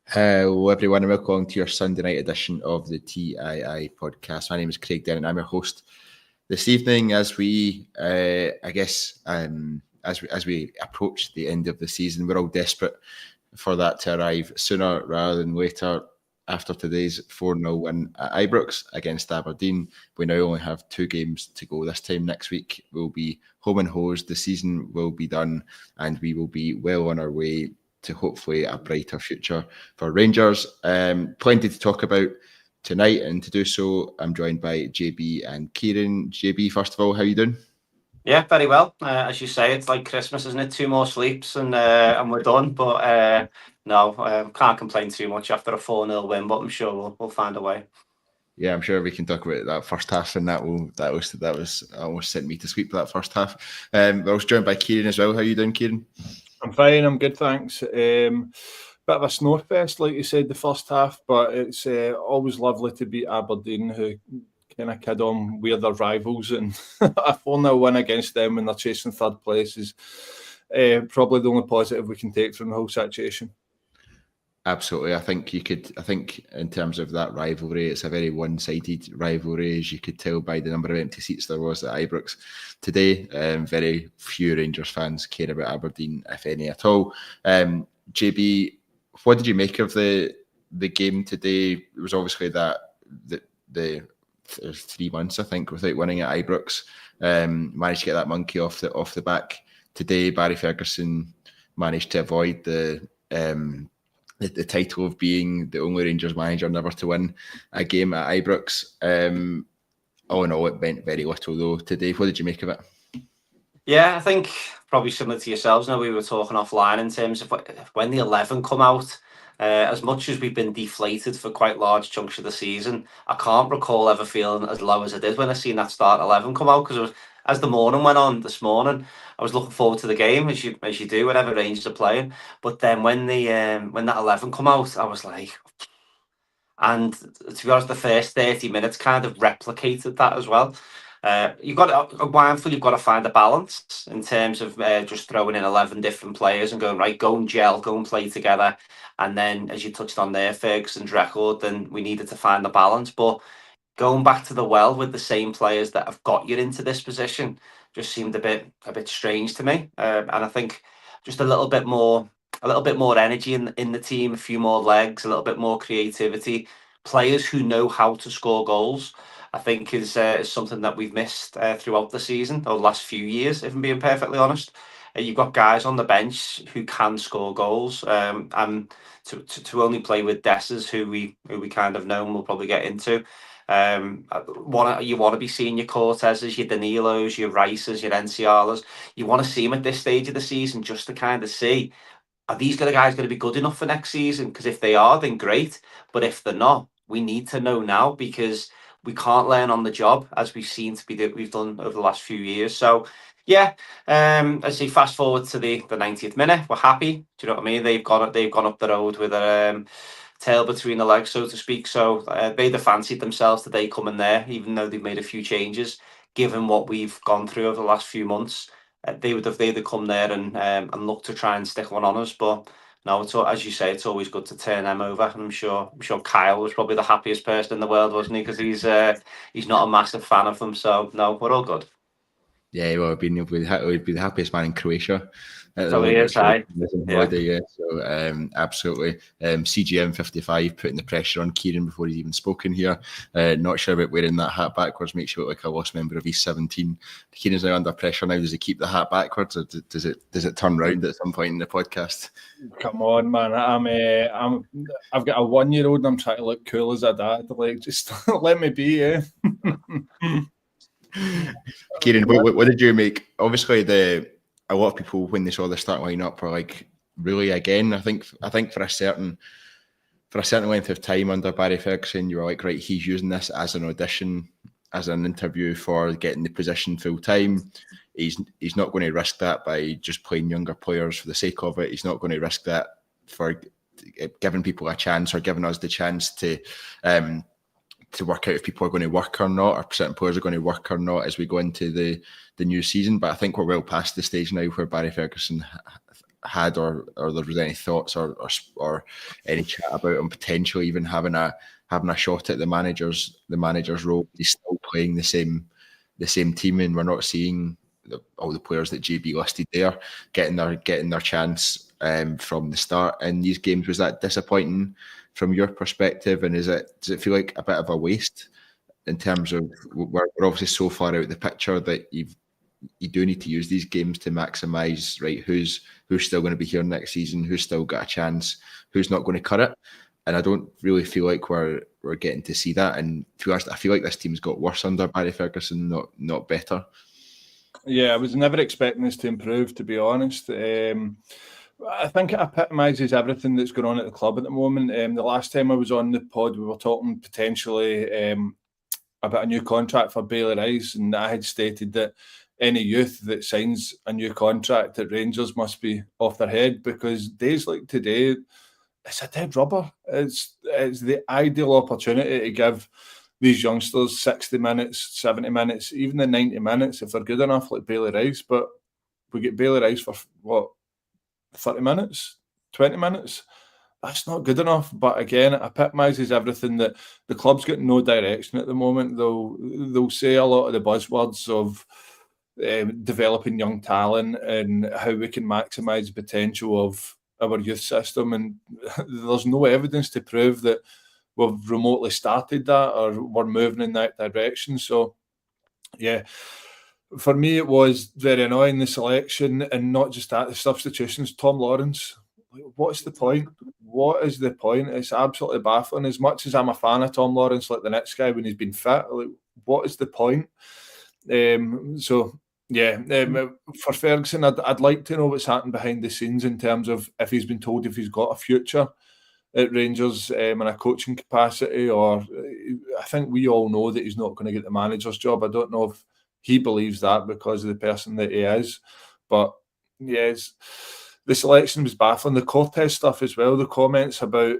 Hello everyone and welcome to your Sunday night edition of the TII podcast. My name is Craig Denton. I'm your host this evening as we, as we approach the end of the season. We're all desperate for that to arrive sooner rather than later. After today's 4-0 win at Ibrox against Aberdeen, we now only have 2 games to go. This time next week we'll be home and hosed. The season will be done and we will be well on our way to hopefully a brighter future for Rangers. Plenty to talk about tonight, and to do so, I'm joined by JB and Kyran. JB, first of all, how are you doing? Yeah, very well. As you say, it's like Christmas, isn't it? 2 more sleeps and we're done. But can't complain too much after a 4-0 win. But I'm sure we'll find a way. Yeah, I'm sure we can talk about that first half, and that was almost sent me to sleep that first half. I was joined by Kyran as well. How are you doing, Kyran? I'm fine. I'm good, thanks. Bit of a snowfest, like you said, the first half, but it's always lovely to beat Aberdeen, who kind of kid on we're their rivals, and a 4-0 win against them when they're chasing third place is probably the only positive we can take from the whole situation. Absolutely. I think in terms of that rivalry, it's a very one-sided rivalry, as you could tell by the number of empty seats there was at Ibrox today. Very few Rangers fans care about Aberdeen, if any at all. JB, what did you make of the game today? It was obviously that the 3 months, I think, without winning at Ibrox. Managed to get that monkey off the back. Today, Barry Ferguson managed to avoid the title of being the only Rangers manager never to win a game at Ibrox. All in all, it meant very little though today. What did you make of it? Yeah, I think probably similar to yourselves. Now, we were talking offline in terms of when the 11 come out. As much as we've been deflated for quite large chunks of the season, I can't recall ever feeling as low as I did when I seen that start 11 come out, because as the morning went on this morning, I was looking forward to the game as you do whenever Rangers are playing. But then when that 11 come out, I was like, and to be honest, the first 30 minutes kind of replicated that as well. You've got to find a balance in terms of just throwing in 11 different players and going, right, go and gel, go and play together. And then, as you touched on there, Ferguson's record, then we needed to find the balance. But going back to the well with the same players that have got you into this position just seemed a bit strange to me. And I think just a little bit more energy in the team, a few more legs, a little bit more creativity, players who know how to score goals, I think is something that we've missed throughout the season, or the last few years, if I'm being perfectly honest. You've got guys on the bench who can score goals, and to only play with Dessers, who we kind of know and we'll probably get into. You want to be seeing your Cortezes, your Danilos, your Rices, your Encialas. You want to see them at this stage of the season just to kind of see, are these guys going to be good enough for next season? Because if they are, then great. But if they're not, we need to know now, because we can't learn on the job, as we've seen we've done over the last few years. So yeah, I say fast forward to the 90th minute, we're happy. Do you know what I mean? They've gone up the road with a tail between the legs, so to speak. So they'd have fancied themselves today coming there, even though they've made a few changes. Given what we've gone through over the last few months, they'd have come there and look to try and stick one on us. But no, as you say, it's always good to turn them over. And I'm sure Kyle was probably the happiest person in the world, wasn't he? Because he's not a massive fan of them. So no, we're all good. Yeah, well, he'd be the happiest man in Croatia. So he is, yeah. So absolutely. CGM 55 putting the pressure on Kyran before he's even spoken here. Not sure about wearing that hat backwards, makes you look like a lost member of East 17. Kyran's now under pressure now. Does he keep the hat backwards, or does it turn round at some point in the podcast? Come on, man! I've got a 1-year-old and I'm trying to look cool as a dad. Like, just let me be, yeah. Kyran, what did you make? Obviously, a lot of people, when they saw the start lineup, were like, really again? I think for a certain length of time under Barry Ferguson, you were like, right, he's using this as an audition, as an interview for getting the position full time. He's not going to risk that by just playing younger players for the sake of it. He's not going to risk that for giving people a chance, or giving us the chance to work out if people are going to work or not, or certain players are going to work or not as we go into the new season. But I think we're well past the stage now where Barry Ferguson had, or there was any thoughts or any chat about him potentially even having a shot at the manager's role? He's still playing the same team, and we're not seeing all the players that JB listed there getting their chance from the start in these games. Was that disappointing from your perspective, and does it feel like a bit of a waste in terms of we're obviously so far out of the picture that you do need to use these games to maximise, right, who's still going to be here next season, who's still got a chance, who's not going to cut it? And I don't really feel like we're getting to see that. And to be honest, I feel like this team's got worse under Barry Ferguson, not better. Yeah, I was never expecting this to improve, to be honest. I think it epitomises everything that's going on at the club at the moment. The last time I was on the pod, we were talking potentially about a new contract for Bailey Rice, and I had stated that any youth that signs a new contract at Rangers must be off their head, because days like today, it's a dead rubber. It's the ideal opportunity to give these youngsters 60 minutes, 70 minutes, even the 90 minutes if they're good enough, like Bailey Rice. But we get Bailey Rice for what, 30 minutes, 20 minutes? That's not good enough. But again, it epitomises everything that the club's got no direction at the moment. They'll say a lot of the buzzwords of developing young talent and how we can maximise the potential of our youth system, and there's no evidence to prove that we've remotely started that or we're moving in that direction. So yeah, for me it was very annoying, the selection, and not just that, the substitutions. Tom Lawrence, what's the point? What is the point? It's absolutely baffling. As much as I'm a fan of Tom Lawrence, like the next guy when he's been fit, like, what is the point? For Ferguson, I'd like to know what's happened behind the scenes in terms of if he's been told if he's got a future at Rangers in a coaching capacity, or I think we all know that he's not going to get the manager's job. I don't know if he believes that because of the person that he is, but yes, the selection was baffling. The Cortez stuff as well, the comments about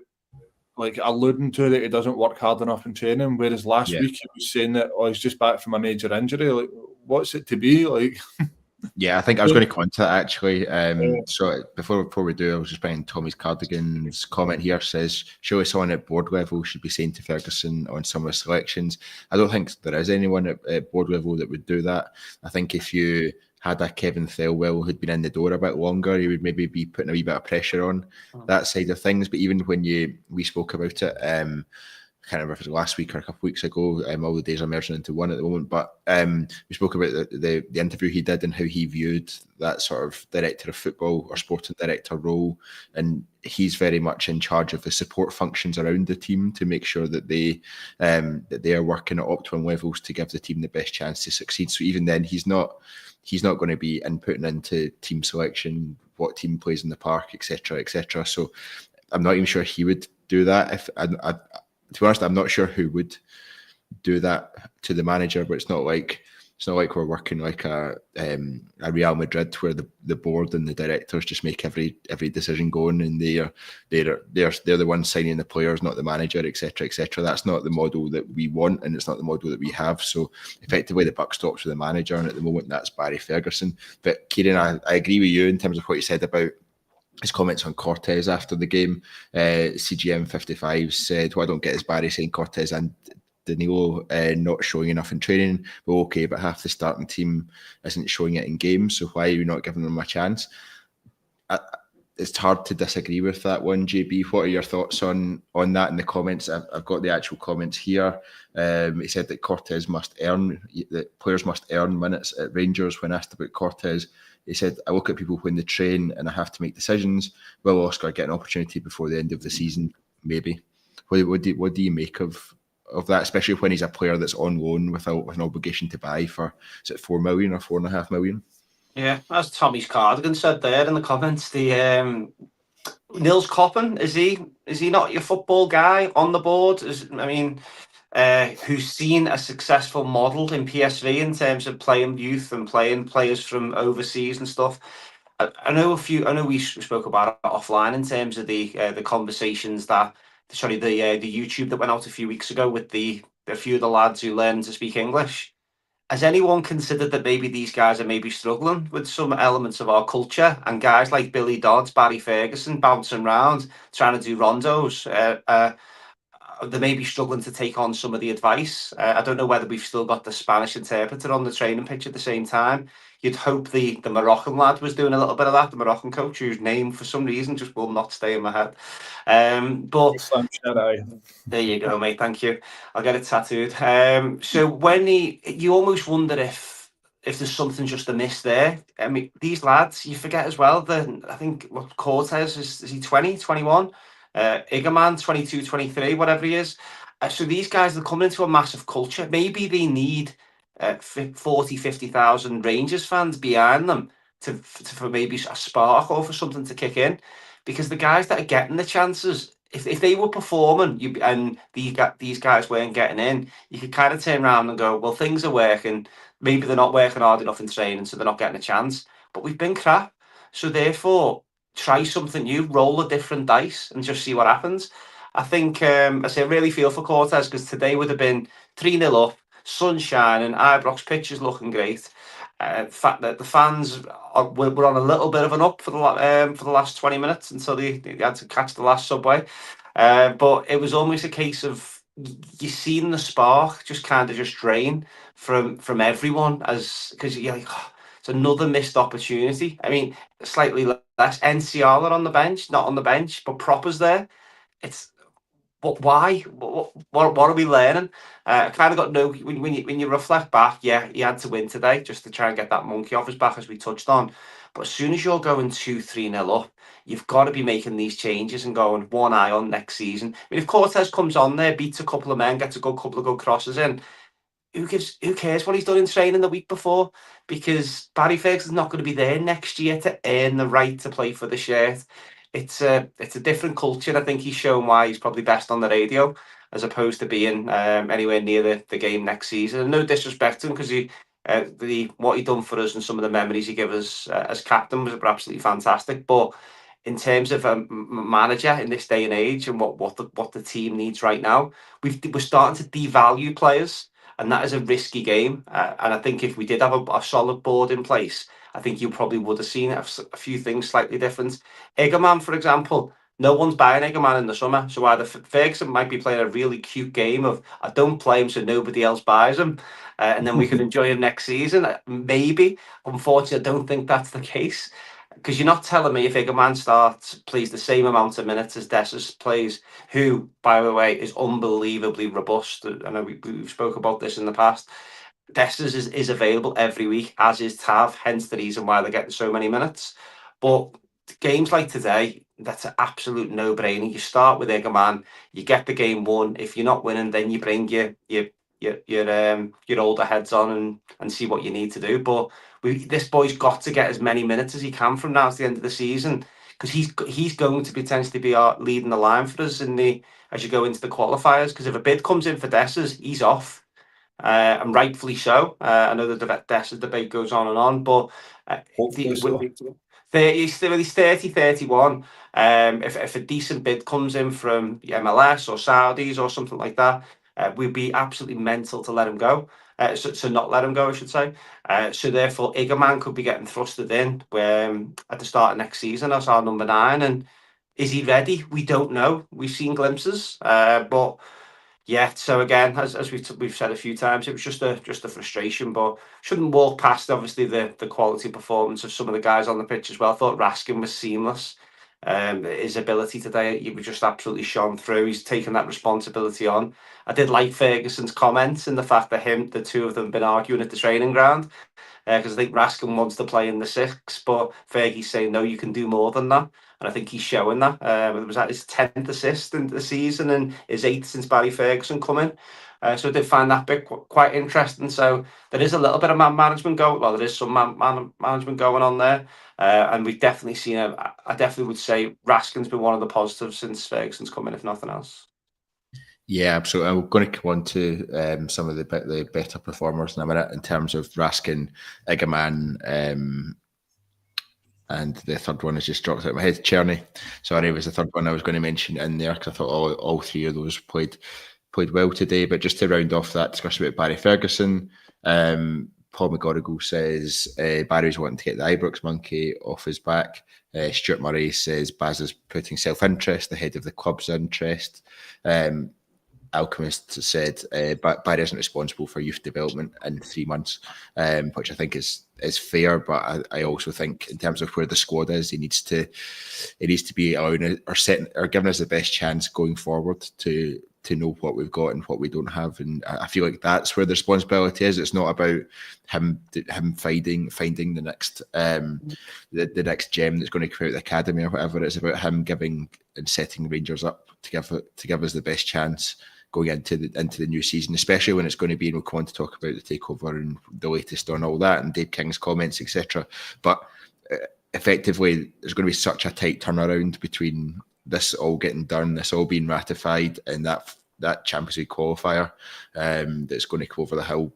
like alluding to that he doesn't work hard enough in training, whereas last week he was saying that he's just back from a major injury. Like, what's it to be like? Yeah, I think I was going to comment to that actually. So before we do, I was just bringing Tommy's Cardigan. His comment here says, surely someone at board level should be saying to Ferguson on some of the selections. I don't think there is anyone at board level that would do that. I think if you had a Kevin Thelwell who'd been in the door a bit longer, he would maybe be putting a wee bit of pressure on that side of things. But even when we spoke about it, I can't remember if it was last week or a couple of weeks ago. All the days are merging into one at the moment. But we spoke about the interview he did and how he viewed that sort of director of football or sporting director role. And he's very much in charge of the support functions around the team to make sure that they are working at optimum levels to give the team the best chance to succeed. So even then, he's not going to be inputting into team selection, what team plays in the park, etc., etc. So I'm not even sure he would do that. If to be honest, I'm not sure who would do that to the manager, but it's not like we're working like a Real Madrid where the board and the directors just make every decision going, and they're the ones signing the players, not the manager, etc., etc. That's not the model that we want, and it's not the model that we have. So effectively, the buck stops with the manager, and at the moment, that's Barry Ferguson. But Kyran, I agree with you in terms of what you said about his comments on Cortez after the game. CGM 55 said, "What I don't get is Barry saying Cortez and Danilo not showing enough in training. Well, okay, but half the starting team isn't showing it in games, so why are you not giving them a chance?" It's hard to disagree with that one, JB. What are your thoughts on that in the comments? I've got the actual comments here. He said that players must earn minutes at Rangers. When asked about Cortez, he said, "I look at people when they train and I have to make decisions. Will Oscar get an opportunity before the end of the season? Maybe." What do you make of that, especially when he's a player that's on loan without an obligation to buy for, is it 4 million or 4.5 million? Yeah, as Tommy's Cardigan said there in the comments, the Nils Coppen, is he not your football guy on the board? Who's seen a successful model in PSV in terms of playing youth and playing players from overseas and stuff. I know we spoke about it offline in terms of the conversations the YouTube that went out a few weeks ago with a few of the lads who learned to speak English. has anyone considered that maybe these guys are maybe struggling with some elements of our culture, and guys like Billy Dodds, Barry Ferguson bouncing around trying to do rondos, they may be struggling to take on some of the advice. I don't know whether we've still got the Spanish interpreter on the training pitch at the same time. You'd hope the Moroccan lad was doing a little bit of that, the Moroccan coach, whose name for some reason just will not stay in my head. But there you go, mate. Thank you. I'll get it tattooed. So when you almost wonder if there's something just amiss there. I mean, these lads, you forget as well that I think Cortez is he 20, 21? Igaman 22, 23, whatever he is. So these guys are coming into a massive culture. Maybe they need 40, 50,000 Rangers fans behind them for maybe a spark or for something to kick in, because the guys that are getting the chances, if they were performing and these guys weren't getting in, you could kind of turn around and go, well, things are working. Maybe they're not working hard enough in training, so they're not getting a chance. But we've been crap. So therefore, try something new, roll a different dice and just see what happens. I think, I really feel for Cortez, because today would have been 3-0 up, sun shining, Ibrox pitch is looking great. The fact that the fans were on a little bit of an up for the last 20 minutes until they had to catch the last subway. But it was almost a case of you seen the spark just kind of just drain from everyone, because you're like, oh, it's another missed opportunity. I mean, slightly less. NCR on the bench, not on the bench, but Proper's there. But why? What are we learning? I kind of got no. When you reflect back, yeah, he had to win today just to try and get that monkey off his back, as we touched on. But as soon as you're going 2-3-0 up, you've got to be making these changes and going one eye on next season. I mean, if Cortez comes on there, beats a couple of men, gets a couple of good crosses in, who cares what he's done in training the week before? Because Barry Ferguson's not going to be there next year to earn the right to play for the shirt. It's a different culture. I think he's shown why he's probably best on the radio as opposed to being anywhere near the game next season. And no disrespect to him, because what he done for us and some of the memories he gave us as captain were absolutely fantastic. But in terms of a manager in this day and age and what the team needs right now, we're starting to devalue players. And that is a risky game. And I think if we did have a solid board in place, I think you probably would have seen a few things slightly different. Egerman, for example, no one's buying Egerman in the summer. So either Ferguson might be playing a really cute game of, I don't play him so nobody else buys him. And then we can enjoy him next season. Maybe. Unfortunately, I don't think that's the case. Because you're not telling me if Egerman plays the same amount of minutes as Dessers plays, who, by the way, is unbelievably robust. I know we've spoke about this in the past. Dessers is available every week, as is Tav, hence the reason why they're getting so many minutes. But games like today, that's an absolute no-brainer. You start with Egerman, you get the game won. If you're not winning, then you bring your older heads on and see what you need to do. But this boy's got to get as many minutes as he can from now to the end of the season, because he's going to potentially be leading the line for us as you go into the qualifiers. Because if a bid comes in for Dessers, he's off, and rightfully so. I know the Dessers debate goes on and on, but he's 30, 31. If a decent bid comes in from the MLS or Saudis or something like that, we'd be absolutely mental to let him go. So not let him go, I should say. So therefore, Egerman could be getting thrusted in at the start of next season as our number 9. And is he ready? We don't know. We've seen glimpses, but yeah. So again, as we've said a few times, it was just a frustration, but shouldn't walk past obviously the quality performance of some of the guys on the pitch as well. I thought Raskin was seamless. His ability today, he was just absolutely shone through. He's taken that responsibility on. I did like Ferguson's comments and the fact that the two of them been arguing at the training ground, because I think Raskin wants to play in the 6, but Fergie's saying no, you can do more than that. And I think he's showing that. It was at his 10th assist in the season and his 8th since Barry Ferguson coming. So I did find that bit quite interesting. So there is a little bit of man management going. Well, there is some man management going on there. And we've definitely seen I definitely would say Raskin's been one of the positives since Ferguson's come in, if nothing else. Yeah, absolutely. I'm going to come on to some of the better performers in a minute in terms of Raskin, Egerman, and the third one has just dropped out of my head. Czerny, sorry, was the third one I was going to mention in there, because I thought all three of those played well today. But just to round off that discussion about Barry Ferguson, Paul McGonigal says Barry's wanting to get the Ibrox monkey off his back. Stuart Murray says Baz is putting self-interest ahead of the club's interest. Alchemist said Barry isn't responsible for youth development in 3 months, which I think is fair. But I also think in terms of where the squad is, he needs to be allowing or giving us the best chance going forward to know what we've got and what we don't have. And I feel like that's where the responsibility is. It's not about him finding the next the next gem that's going to create the academy or whatever. It's about him giving and setting Rangers up to give us the best chance going into the new season, especially when it's going to be, we'll come on to talk about the takeover and the latest on all that and Dave King's comments, etc. But effectively, there's going to be such a tight turnaround between this all getting done, this all being ratified, and that Champions League qualifier that's going to go over the hill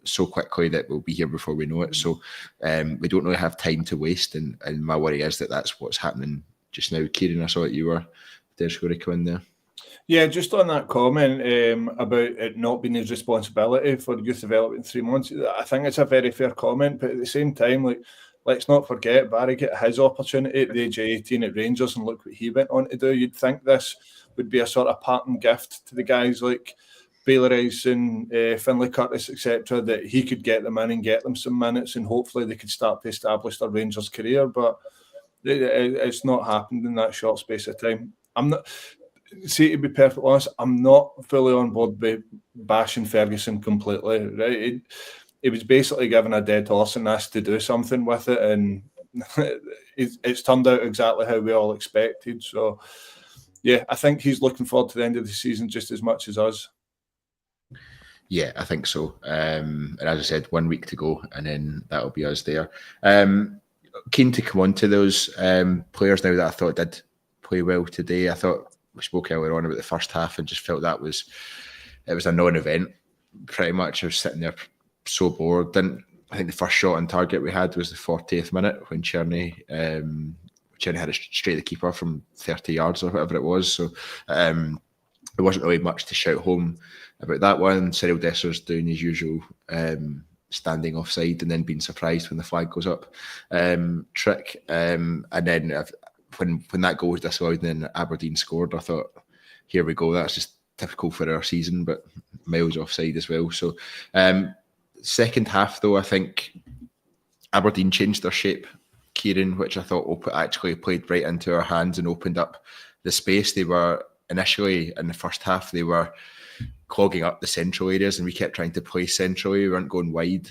so quickly that we'll be here before we know it. So we don't really have time to waste, and my worry is that that's what's happening just now. Kyran, I saw that you were there's going to come in there. Yeah, just on that comment about it not being his responsibility for youth development in 3 months, I think it's a very fair comment. But at the same time, like, let's not forget Barry got his opportunity at the age of 18 at Rangers, and look what he went on to do. You'd think this would be a sort of parting gift to the guys like Bailey Rice and Finlay Curtis, etc., that he could get them in and get them some minutes, and hopefully they could start to establish their Rangers career. But it's not happened in that short space of time. To be perfectly honest, I'm not fully on board with bashing Ferguson completely. Right? He was basically given a dead horse and asked to do something with it, and it's turned out exactly how we all expected. So, yeah, I think he's looking forward to the end of the season just as much as us. Yeah, I think so. And as I said, 1 week to go, and then that'll be us there. Keen to come on to those players now that I thought did play well today. I thought we spoke earlier on about the first half and just felt that it was a non-event pretty much. I was sitting there so bored. I think the first shot on target we had was the 40th minute when Cherney had it straight at the keeper from 30 yards or whatever it was. So there wasn't really much to shout home about that one. Cyril Desser's doing his usual standing offside and then being surprised when the flag goes up trick. And then when that goal was disallowed and then Aberdeen scored, I thought, here we go. That's just typical for our season, but miles offside as well. So second half, though, I think Aberdeen changed their shape, Kyran, which I thought actually played right into our hands and opened up the space. They were initially in the first half, they were clogging up the central areas, and we kept trying to play centrally. We weren't going wide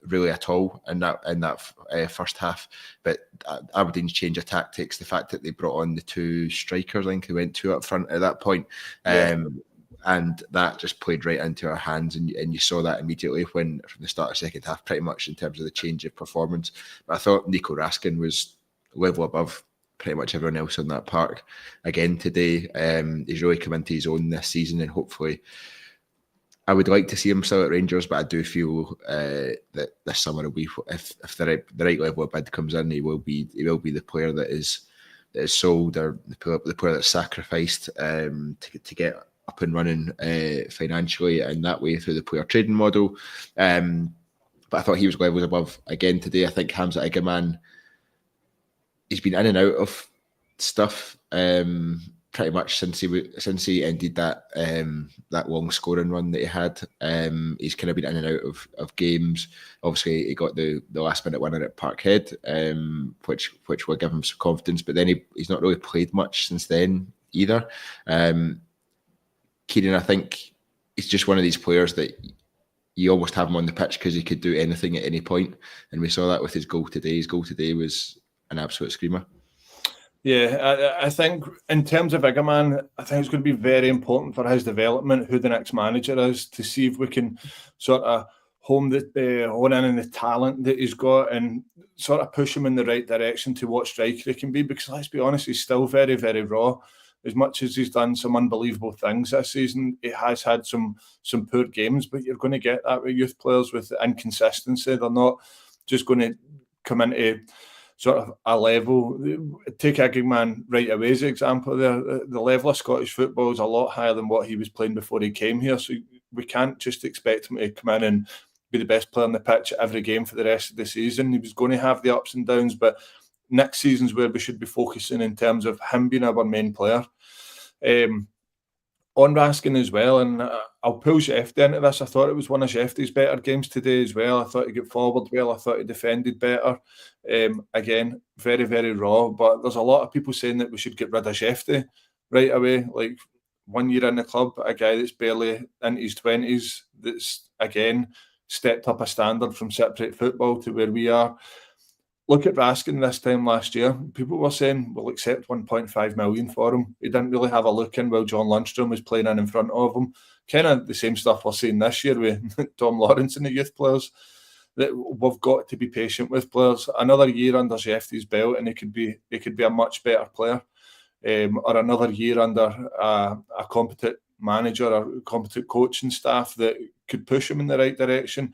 really at all in that first half. But Aberdeen's change of tactics, the fact that they brought on the two strikers, I think they went two up front at that point, and that just played right into our hands, and you saw that immediately from the start of second half, pretty much in terms of the change of performance. But I thought Nico Raskin was level above pretty much everyone else on that park again today. He's really come into his own this season, and hopefully, I would like to see him still at Rangers, but I do feel that this summer will be, if the right level of bid comes in, he will be the player that is sold, or the player that's sacrificed to get up and running financially and that way through the player trading model. But I thought he was levels above again today. I think Hamza Igaman, he's been in and out of stuff pretty much since he ended that long scoring run that he had. He's kind of been in and out of games. Obviously, he got the last minute winner at Parkhead, which will give him some confidence. But then he's not really played much since then either. Kyran, I think he's just one of these players that you almost have him on the pitch because he could do anything at any point, and we saw that with his goal today. His goal today was an absolute screamer. Yeah, I think in terms of Igaman, I think it's going to be very important for his development, who the next manager is, to see if we can sort of hone in on the talent that he's got and sort of push him in the right direction to what striker he can be. Because let's be honest, he's still very, very raw. As much as he's done some unbelievable things this season, he has had some poor games, but you're going to get that with youth players with inconsistency. They're not just going to come into sort of a level. Take Igman right away as an example there. The level of Scottish football is a lot higher than what he was playing before he came here. So we can't just expect him to come in and be the best player on the pitch every game for the rest of the season. He was going to have the ups and downs, but next season's where we should be focusing in terms of him being our main player. On Raskin as well, and I'll pull Shefty into this. I thought it was one of Shefty's better games today as well. I thought he got forward well. I thought he defended better. Again, very, very raw, but there's a lot of people saying that we should get rid of Shefty right away. Like, 1 year in the club, a guy that's barely into his 20s, that's, again, stepped up a standard from separate football to where we are. Look at Raskin this time last year. People were saying we'll accept 1.5 million for him. He didn't really have a look in while John Lundstrom was playing in front of him. Kind of the same stuff we're seeing this year with Tom Lawrence and the youth players. That we've got to be patient with players. Another year under Shefty's belt, and he could be a much better player. Or another year under a competent manager or competent coaching staff that could push him in the right direction.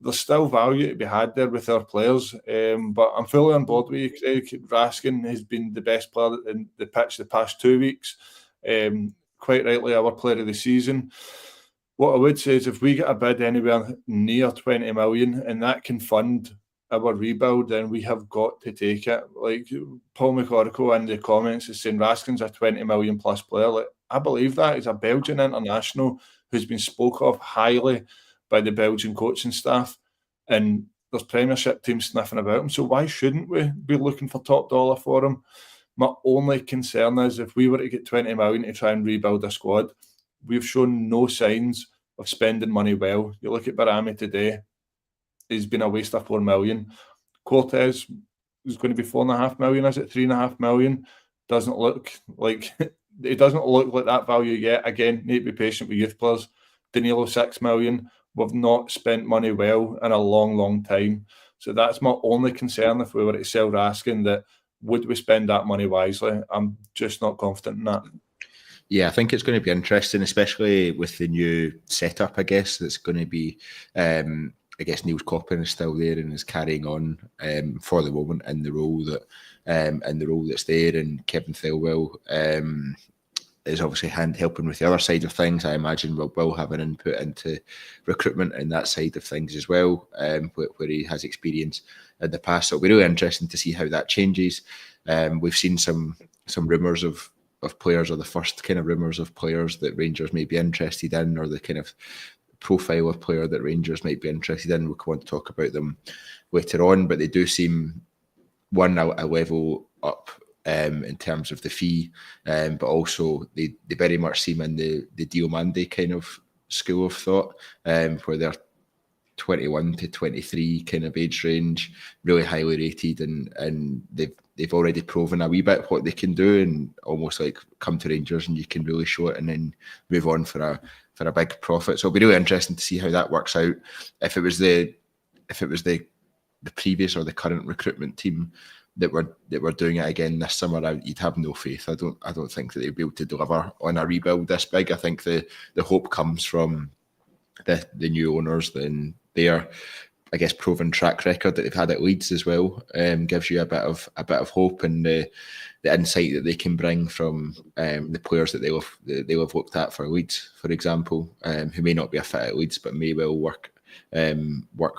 There's still value to be had there with our players, but I'm fully on board with you, Craig. Raskin has been the best player in the pitch the past 2 weeks. Quite rightly, our player of the season. What I would say is if we get a bid anywhere near 20 million and that can fund our rebuild, then we have got to take it. Like Paul McCorrickle in the comments is saying Raskin's a 20 million plus player. Like, I believe that. He's a Belgian international who's been spoke of highly by the Belgian coaching staff, and there's Premiership teams sniffing about him. So why shouldn't we be looking for top dollar for him? My only concern is if we were to get 20 million to try and rebuild a squad, we've shown no signs of spending money well. You look at Barami today, he's been a waste of 4 million. Cortez is going to be 4.5 million, is it 3.5 million? Doesn't look like it doesn't look like that value yet. Again, need to be patient with youth players. Danilo 6 million. We've not spent money well in a long, long time. So that's my only concern if we were to sell Raskin, that would we spend that money wisely? I'm just not confident in that. Yeah, I think it's going to be interesting, especially with the new setup, I guess, that's going to be, I guess Niels Coppen is still there and is carrying on for the moment in the role that's there, and Kevin Thelwell is obviously helping with the other side of things. I imagine will have an input into recruitment and that side of things as well, where he has experience in the past. So it'll be really interesting to see how that changes. We've seen some rumours of players, or the first kind of rumours of players that Rangers may be interested in, or the kind of profile of player that Rangers might be interested in. We'll want to talk about them later on, but they do seem a level up in terms of the fee, but also they very much seem in the Diomande kind of school of thought, where they're 21 to 23 kind of age range, really highly rated, and they've already proven a wee bit what they can do, and almost like come to Rangers and you can really show it and then move on for a big profit. So it'll be really interesting to see how that works out. If it was the previous or the current recruitment team that were doing it again this summer, you'd have no faith. I don't think that they'll be able to deliver on a rebuild this big. I think the hope comes from the new owners, and their, I guess, proven track record that they've had at Leeds as well, gives you a bit of hope, and the insight that they can bring from the players that they'll have looked at for Leeds, for example, who may not be a fit at Leeds but may well work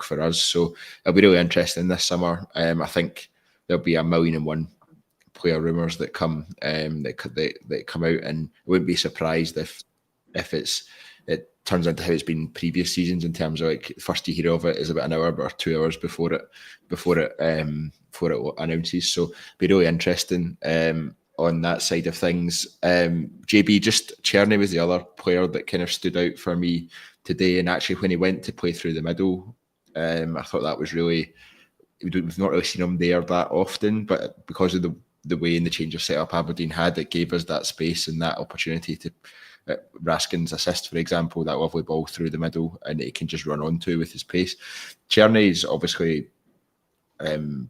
for us. So it'll be really interesting this summer. I think there'll be 1,000,001 player rumours that come that come out, and I wouldn't be surprised if it turns into how it's been previous seasons, in terms of like first you hear of it is about an hour or 2 hours before it announces. So be really interesting on that side of things. JB, just Czerny was the other player that kind of stood out for me today, and actually when he went to play through the middle, I thought that was really, we've not really seen him there that often, but because of the way and the change of setup Aberdeen had, it gave us that space and that opportunity to Raskin's assist, for example, that lovely ball through the middle, and he can just run onto with his pace. Czerny's obviously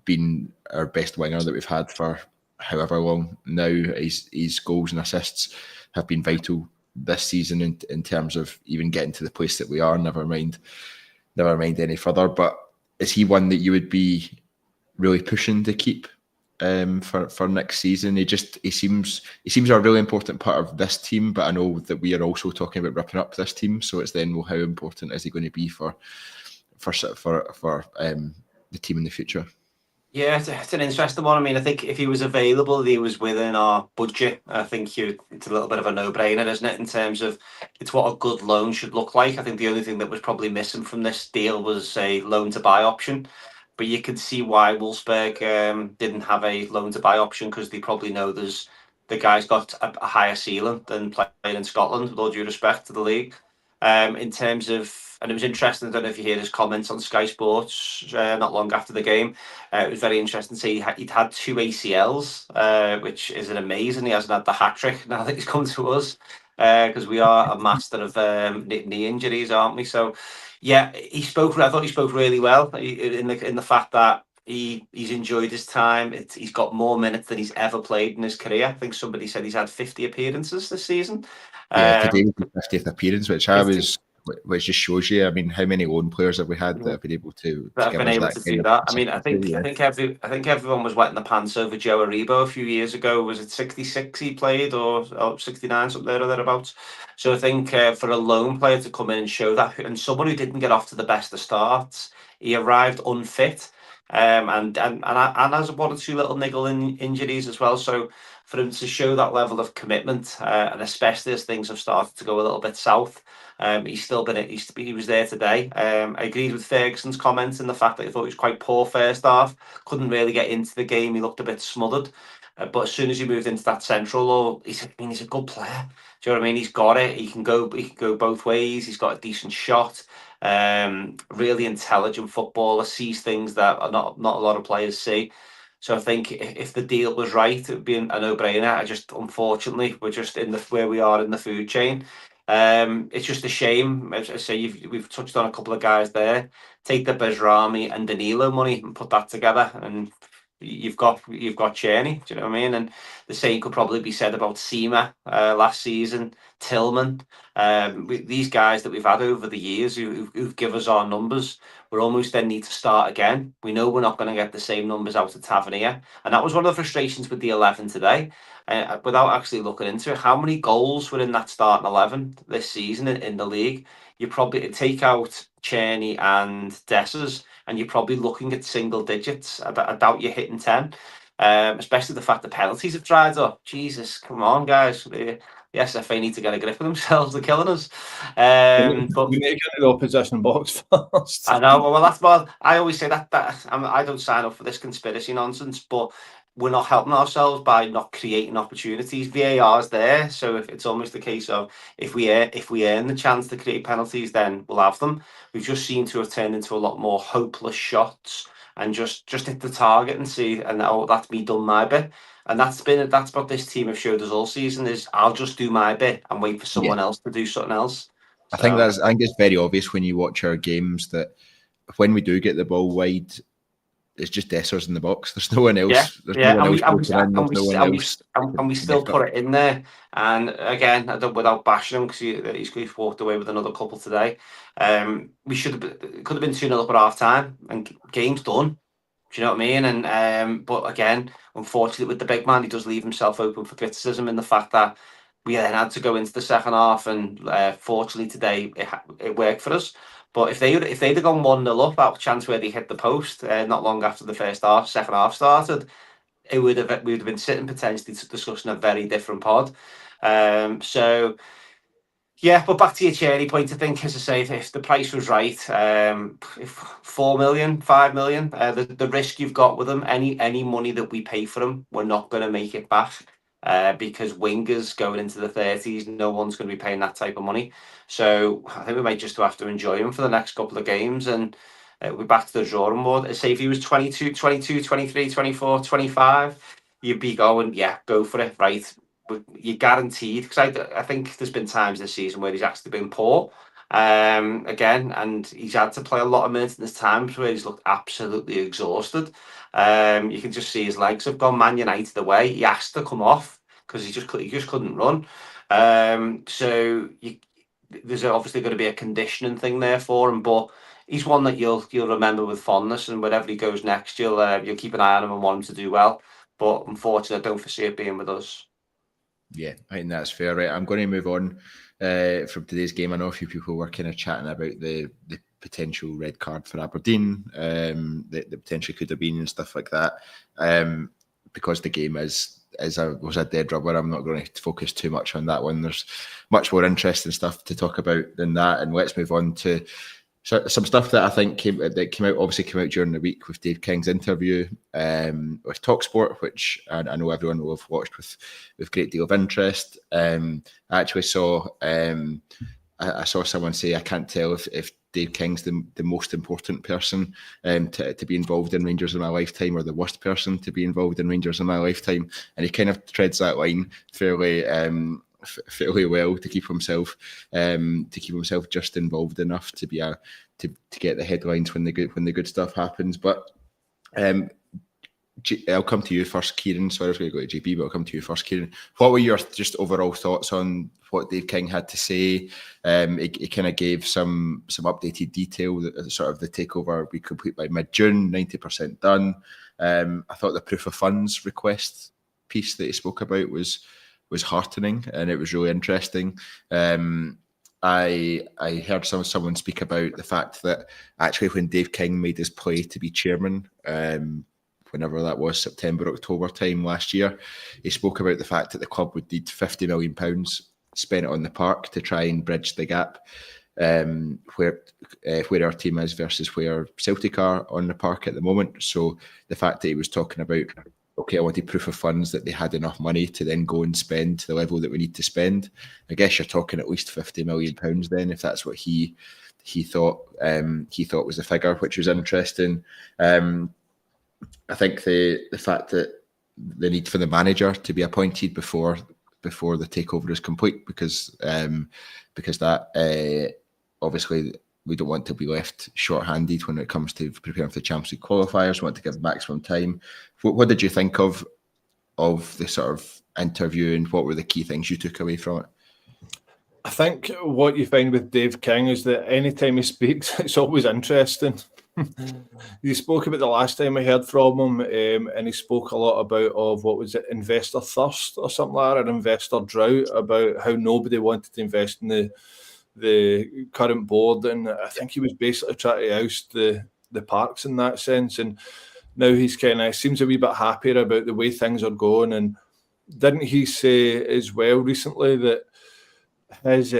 been our best winger that we've had for however long now. His goals and assists have been vital this season in terms of even getting to the place that we are, never mind any further. But is he one that you would be really pushing to keep for next season. He seems a really important part of this team, but I know that we are also talking about ripping up this team. So it's then, well, how important is he going to be for the team in the future? Yeah, it's an interesting one. I mean, I think if he was available, he was within our budget. I think it's a little bit of a no-brainer, isn't it, in terms of it's what a good loan should look like. I think the only thing that was probably missing from this deal was a loan-to-buy option. But you can see why Wolfsburg didn't have a loan-to-buy option, because they probably know the guy's got a higher ceiling than playing in Scotland, with all due respect to the league. In terms of, and it was interesting, I don't know if you hear his comments on Sky Sports not long after the game. It was very interesting to see he'd had 2 ACLs, which is an amazing. He hasn't had the hat trick now that he's come to us, because we are a master of knee injuries, aren't we? So, yeah, I thought he spoke really well in the fact that he's enjoyed his time. He's got more minutes than he's ever played in his career. I think somebody said he's had 50 appearances this season. Yeah, today was the 50th appearance, which just shows you. I mean, how many loan players have we had that have been able to that have been able to do that? I mean, I think everyone was wetting the pants over Joe Aribo a few years ago. Was it 66 he played, or 69, something there or thereabouts? So I think for a loan player to come in and show that, and someone who didn't get off to the best of starts, he arrived unfit, and has one or two little niggling injuries as well. So for him to show that level of commitment, and especially as things have started to go a little bit south, he's still been. He was there today. I agreed with Ferguson's comments in the fact that he thought he was quite poor first half. Couldn't really get into the game. He looked a bit smothered. But as soon as he moved into that central role, he's a good player. Do you know what I mean? He's got it. He can go both ways. He's got a decent shot. Really intelligent footballer. Sees things that are not a lot of players see. So I think if the deal was right, it would be a no-brainer. Unfortunately, we're just in where we are in the food chain. It's just a shame. As I say, we've touched on a couple of guys there. Take the Bezrami and Danilo money and put that together, and you've got Czerny. Do you know what I mean? And the same could probably be said about Seema last season, Tillman. These guys that we've had over the years who've given us our numbers, we almost then need to start again. We know we're not going to get the same numbers out of Tavernier, and that was one of the frustrations with the 11 today. Without actually looking into it, how many goals were in that starting 11 this season in the league? You probably take out Czerny and Dessers, and you're probably looking at single digits. I doubt you're hitting 10. Especially the fact the penalties have dried up. Jesus, come on, guys. The SFA need to get a grip of themselves. They're killing us. But we need to get to the opposition box first. I know. Well, that's what I always say. I don't sign up for this conspiracy nonsense, but we're not helping ourselves by not creating opportunities. VAR's there, so if it's almost the case of if we earn the chance to create penalties, then we'll have them. We've just seemed to have turned into a lot more hopeless shots and just hit the target and see, and that's me done my bit. And that's what this team have showed us all season is I'll just do my bit and wait for someone else to do something else. I think it's very obvious when you watch our games that when we do get the ball wide, it's just Dessers in the box. There's no one else. And we still put it in there. And again, without bashing him, because he's walked away with another couple today. We could have been 2-0 up at half time, and game's done. Do you know what I mean? And but again, unfortunately, with the big man, he does leave himself open for criticism in the fact that we then had to go into the second half, and fortunately today it worked for us. But if they'd have gone 1-0 up, that chance where they hit the post not long after the second half started, we would have been sitting potentially discussing a very different pod. So yeah, but back to your Czerny point, I think, as I say, if the price was right, if 4 million, 5 million, the risk you've got with them, any money that we pay for them, we're not going to make it back. Because wingers going into the 30s, no one's going to be paying that type of money. So I think we might just have to enjoy him for the next couple of games, and we're back to the drawing board. Say if he was 22, 23, 24, 25, you'd be going, yeah, go for it, right? But you're guaranteed, because I think there's been times this season where he's actually been poor. Again, and he's had to play a lot of minutes, and there's times where he's looked absolutely exhausted. You can just see his legs have gone Man United away. He has to come off because he just couldn't run. So there's obviously going to be a conditioning thing there for him, but he's one that you'll remember with fondness, and wherever he goes next, you'll keep an eye on him and want him to do well. but unfortunately, I don't foresee it being with us. Yeah, I think that's fair. Right, I'm going to move on from today's game. I know a few people were kind of chatting about the potential red card for Aberdeen that potentially could have been and stuff like that. Because the game was a dead rubber, I'm not going to focus too much on that one. There's much more interesting stuff to talk about than that, and let's move on to some stuff that I think came out during the week with Dave King's interview with TalkSport, which I know everyone will have watched with great deal of interest. I actually saw I saw someone say, I can't tell if Dave King's the most important person to be involved in Rangers in my lifetime, or the worst person to be involved in Rangers in my lifetime, and he kind of treads that line fairly well to keep himself just involved enough to be to get the headlines when the good stuff happens. But I'll come to you first, Kyran. Sorry, I was going to go to JB, but I'll come to you first, Kyran. What were your just overall thoughts on what Dave King had to say? He kind of gave some updated detail that sort of the takeover will be complete by mid-June, 90% done. I thought the proof of funds request piece that he spoke about was heartening, and it was really interesting. I heard someone speak about the fact that actually when Dave King made his play to be chairman, whenever that was, September, October time last year, he spoke about the fact that the club would need £50 million spent on the park to try and bridge the gap where our team is versus where Celtic are on the park at the moment. So the fact that he was talking about, okay, I wanted proof of funds that they had enough money to then go and spend to the level that we need to spend. I guess you're talking at least £50 million then, if that's what he thought was the figure, which was interesting. I think the fact that the need for the manager to be appointed before the takeover is complete, because that obviously we don't want to be left short-handed when it comes to preparing for the Champions League qualifiers. We want to give maximum time. What did you think of the sort of interview, and what were the key things you took away from it? I think what you find with Dave King is that anytime he speaks, it's always interesting. He spoke about the last time I heard from him, and he spoke a lot about what was it, investor thirst or something like that, an investor drought, about how nobody wanted to invest in the current board, and I think he was basically trying to oust the Parks in that sense. And now he's kind of seems a wee bit happier about the way things are going. And didn't he say as well recently that his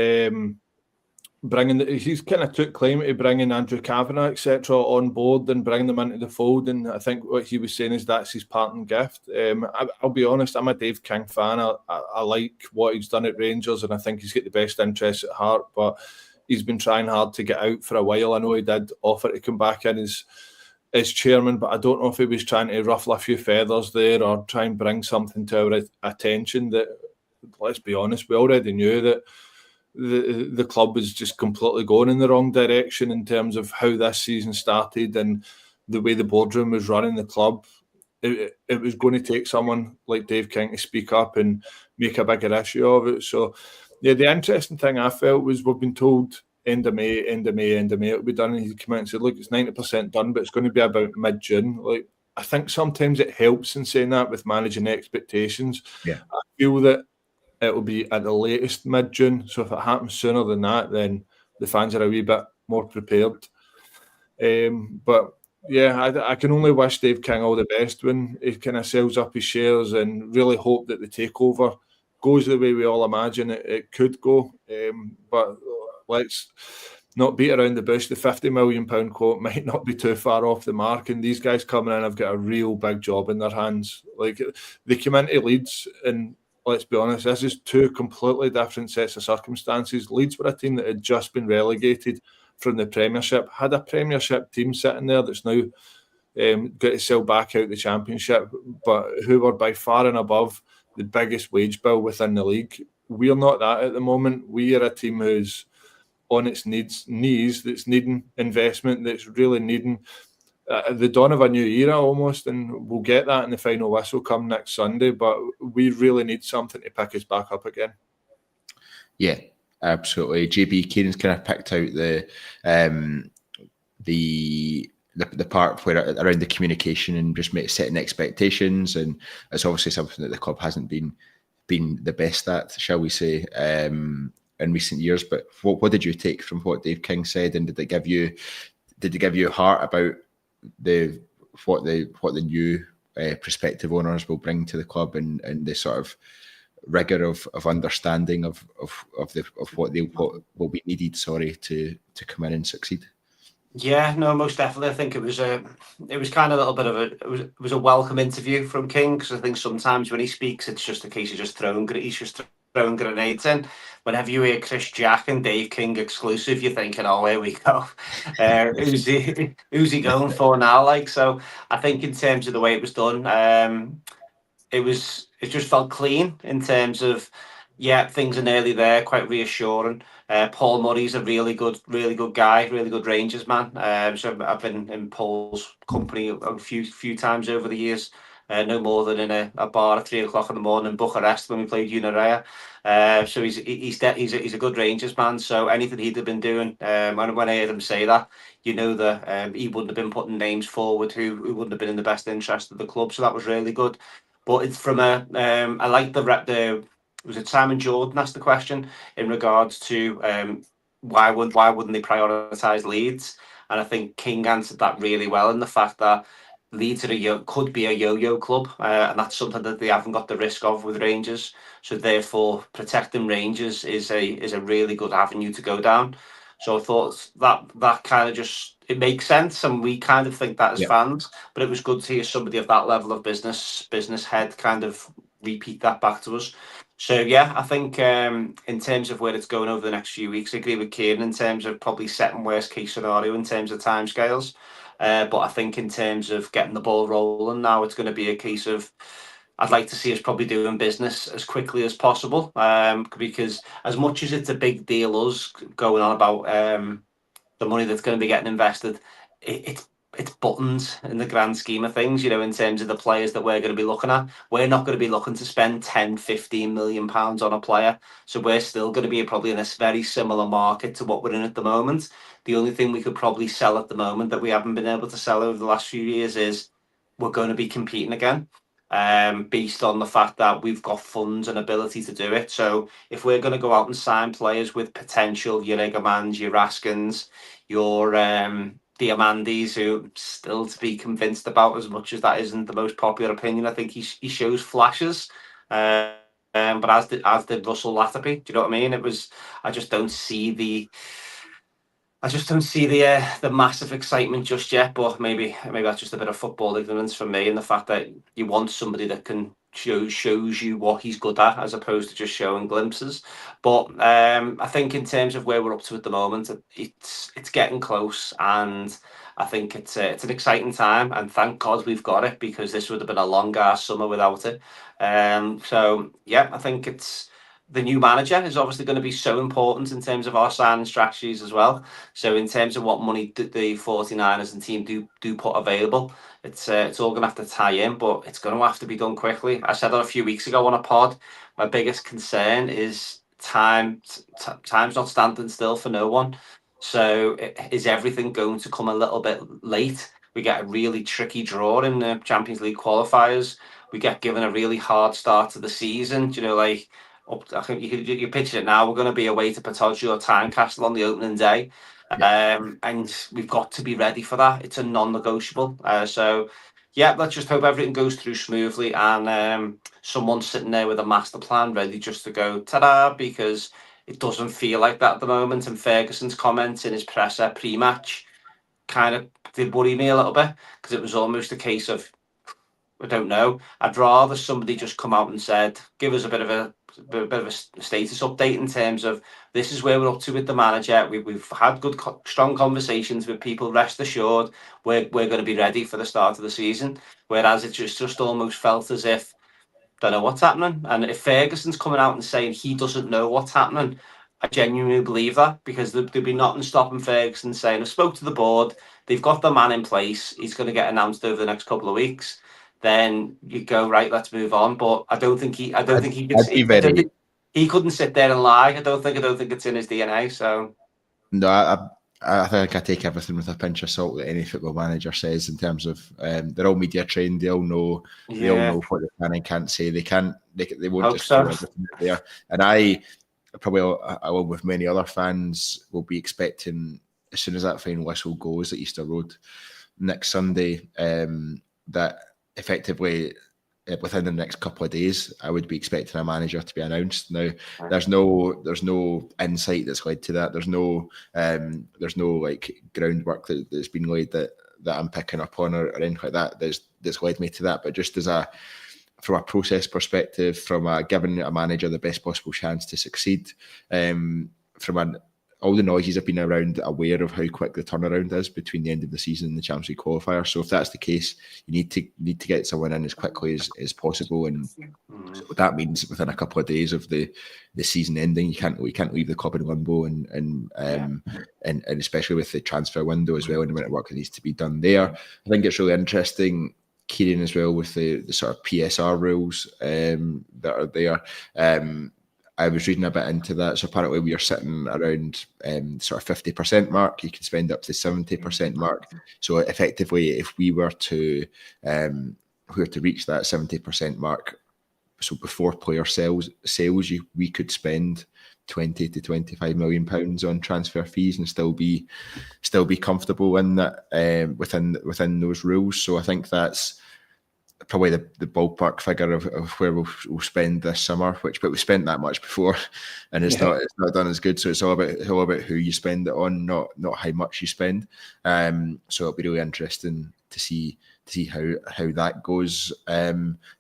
he's kind of took claim to bringing Andrew Kavanagh, etc., on board and bring them into the fold, and I think what he was saying is that's his parting gift. I'll be honest, I'm a Dave King fan. I like what he's done at Rangers, and I think he's got the best interests at heart, but he's been trying hard to get out for a while. I know he did offer to come back in as chairman, but I don't know if he was trying to ruffle a few feathers there or try and bring something to our attention that, let's be honest, we already knew that the club was just completely going in the wrong direction in terms of how this season started and the way the boardroom was running the club. It was going to take someone like Dave King to speak up and make a bigger issue of it. So, yeah, the interesting thing I felt was we've been told end of May it'll be done, and he came out and said, look, it's 90% done, but it's going to be about mid-June. Like, I think sometimes it helps in saying that with managing expectations. Yeah, I feel that it will be at the latest mid-June. So if it happens sooner than that, then the fans are a wee bit more prepared. But yeah, I can only wish Dave King all the best when he kind of sells up his shares, and really hope that the takeover goes the way we all imagine it could go. But let's not beat around the bush. The £50 million quote might not be too far off the mark, and these guys coming in have got a real big job in their hands. Like, they came into Leeds, and let's be honest, this is two completely different sets of circumstances. Leeds were a team that had just been relegated from the Premiership, had a Premiership team sitting there that's now got to sell back out the Championship, but who were by far and above the biggest wage bill within the league. We're not that at the moment. We are a team who's on its knees, that's needing investment, that's really needing the dawn of a new era almost, and we'll get that in the final whistle come next Sunday, but we really need something to pick us back up again. Yeah, absolutely. JB, Kieran's kind of picked out the the part where around the communication and just setting expectations, and it's obviously something that the club hasn't been the best at, shall we say, in recent years. But what did you take from what Dave King said, and did it give you heart about what the new prospective owners will bring to the club, and the sort of rigor of understanding of what will be needed, to come in and succeed? Yeah, no, most definitely. I think it was kind of a little bit of it was a welcome interview from King, because I think sometimes when he speaks, it's just a case of he's just throwing grenades in. Whenever you hear Chris Jack and Dave King exclusive, you're thinking, oh, here we go. Who's he going for now? Like, so I think in terms of the way it was done, it just felt clean in terms of, yeah, things are nearly there, quite reassuring. Paul Murray's a really good guy, really good Rangers man. So I've been in Paul's company a few times over the years, no more than in a bar at 3 o'clock in the morning in Bucharest when we played Unarea. So he's a good Rangers man. So anything he'd have been doing, when I heard him say that, you know that he wouldn't have been putting names forward who wouldn't have been in the best interest of the club. So that was really good. But it's from I like was it Simon Jordan asked the question in regards to why wouldn't they prioritise Leeds? And I think King answered that really well, in the fact that Leeds could be a yo-yo club, and that's something that they haven't got the risk of with Rangers. So therefore, protecting Rangers is a really good avenue to go down. So I thought that kind of it makes sense, and we kind of think that as fans. But it was good to hear somebody of that level of business head kind of repeat that back to us. So yeah, I think in terms of where it's going over the next few weeks, I agree with Kyran in terms of probably setting worst case scenario in terms of timescales. But I think in terms of getting the ball rolling now, it's going to be a case of, I'd like to see us probably doing business as quickly as possible, because as much as it's a big deal, us going on about the money that's going to be getting invested, it's buttons in the grand scheme of things, in terms of the players that we're going to be looking at. We're not going to be looking to spend 10-15 million pounds on a player. So we're still going to be probably in a very similar market to what we're in at the moment. The only thing we could probably sell at the moment that we haven't been able to sell over the last few years is we're going to be competing again, based on the fact that we've got funds and ability to do it. So if we're going to go out and sign players with potential, your Egermans, your Raskins, your Diamandis, who still to be convinced about, as much as that isn't the most popular opinion, I think he shows flashes. But as did Russell Latterby. Do you know what I mean? I just don't see the massive excitement just yet. But maybe that's just a bit of football ignorance from me, and the fact that you want somebody that can shows you what he's good at, as opposed to just showing glimpses. But I think in terms of where we're up to at the moment, it's getting close, and I think it's an exciting time, and thank God we've got it, because this would have been a long ass summer without it. So yeah, I think the new manager is obviously going to be so important in terms of our signing strategies as well. So in terms of what money the 49ers and team do put available, it's all going to have to tie in, but it's going to have to be done quickly. I said that a few weeks ago on a pod. My biggest concern is time's not standing still for no one. So is everything going to come a little bit late? We get a really tricky draw in the Champions League qualifiers. We get given a really hard start to the season. Like, I think you picture it now. We're going to be away to Pataggio or Tynecastle on the opening day. And we've got to be ready for that. It's a non-negotiable. So yeah, let's just hope everything goes through smoothly, and someone's sitting there with a master plan ready just to go ta-da, because it doesn't feel like that at the moment. And Ferguson's comments in his presser pre-match kind of did worry me a little bit, because it was almost a case of, I don't know. I'd rather somebody just come out and said, give us a bit of a status update in terms of, this is where we're up to with the manager. We've had good, strong conversations with people. Rest assured, we're going to be ready for the start of the season. Whereas it just almost felt as if, don't know what's happening. And if Ferguson's coming out and saying he doesn't know what's happening, I genuinely believe that, because there'd be nothing stopping Ferguson saying, I spoke to the board, they've got the man in place, he's going to get announced over the next couple of weeks. Then you go, right, let's move on. But I don't think he couldn't sit there and lie. I don't think it's in his DNA. So no, I think I take everything with a pinch of salt that any football manager says in terms of they're all media trained. They all know what they can and can't say. They won't just throw everything out there. And I probably, along with many other fans, will be expecting as soon as that final whistle goes at Easter Road next Sunday, that effectively within the next couple of days, I would be expecting a manager to be announced. Now, there's no insight that's led to that. There's no like groundwork that's been laid that I'm picking up on or anything like that that's led me to that. But just from a process perspective, from giving a manager the best possible chance to succeed, all the noises have been around, aware of how quick the turnaround is between the end of the season and the Champions League qualifier. So if that's the case, you need to get someone in as quickly as possible, and that means within a couple of days of the season ending, we can't leave the club in limbo, and especially with the transfer window as well, and the amount of work that needs to be done there. I think it's really interesting, Kyran, as well, with the sort of PSR rules that are there. I was reading a bit into that. So apparently we are sitting around sort of 50% mark. You can spend up to 70% mark. So effectively, if we were to reach that 70% mark, so before player sales, we could spend 20 to 25 million pounds on transfer fees and still be comfortable in that within those rules. So I think that's probably the ballpark figure of where we'll spend this summer, but we spent that much before, and it's not done as good. So it's all about who you spend it on, not how much you spend. So it'll be really interesting to see how that goes.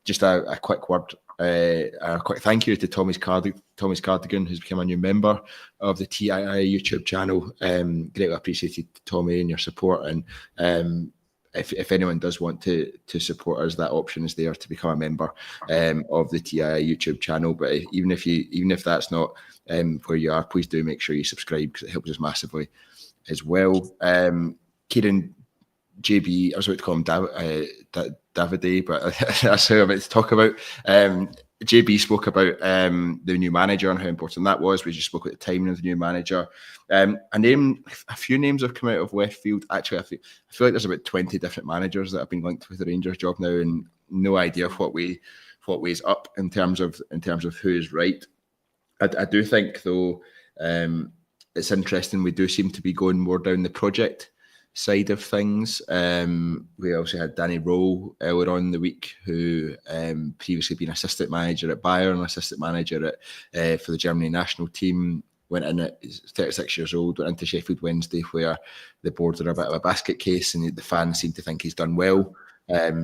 Just a quick word, a quick thank you to Tommy's Cardigan, who's become a new member of the TII YouTube channel. Greatly appreciated, Tommy, and your support. And if anyone does want to support us, that option is there to become a member of the TII YouTube channel. But even if that's not where you are, please do make sure you subscribe, because it helps us massively as well. Kyran, JB, I was about to call him Davide, but that's who I'm about to talk about. JB spoke about the new manager and how important that was. We just spoke about the timing of the new manager. A few names have come out of left field. Actually, I feel like there's about 20 different managers that have been linked with the Rangers job now, and no idea what way's up in terms of who is right. I do think, though, it's interesting. We do seem to be going more down the project side of things. We also had Danny Rowe earlier on in the week, who previously been assistant manager at Bayern, assistant manager for the Germany national team. Went in at 36 years old, went into Sheffield Wednesday, where the board are a bit of a basket case, and the fans seem to think he's done well.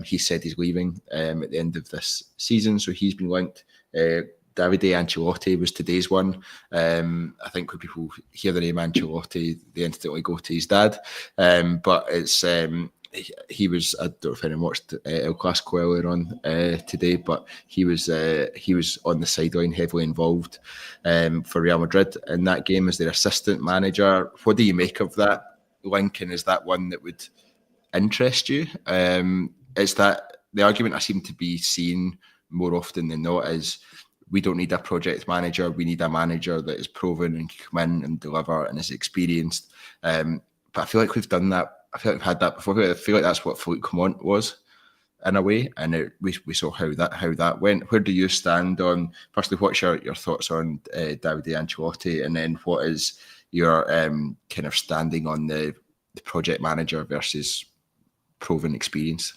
He said he's leaving at the end of this season, so he's been linked. Davide Ancelotti was today's one. I think when people hear the name Ancelotti, they instantly go to his dad. But it's he was, I don't know if anyone watched El Clasico earlier on today, but he was on the sideline, heavily involved for Real Madrid in that game as their assistant manager. What do you make of that link, and is that one that would interest you? Is that the argument I seem to be seeing more often than not is, we don't need a project manager. We need a manager that is proven and can come in and deliver and is experienced. But I feel like we've done that. I feel like we've had that before. I feel like that's what Philippe Clement was in a way, and we saw how that went. Where do you stand on? Firstly, what's your thoughts on Davide Ancelotti, and then what is your kind of standing on the project manager versus proven experience?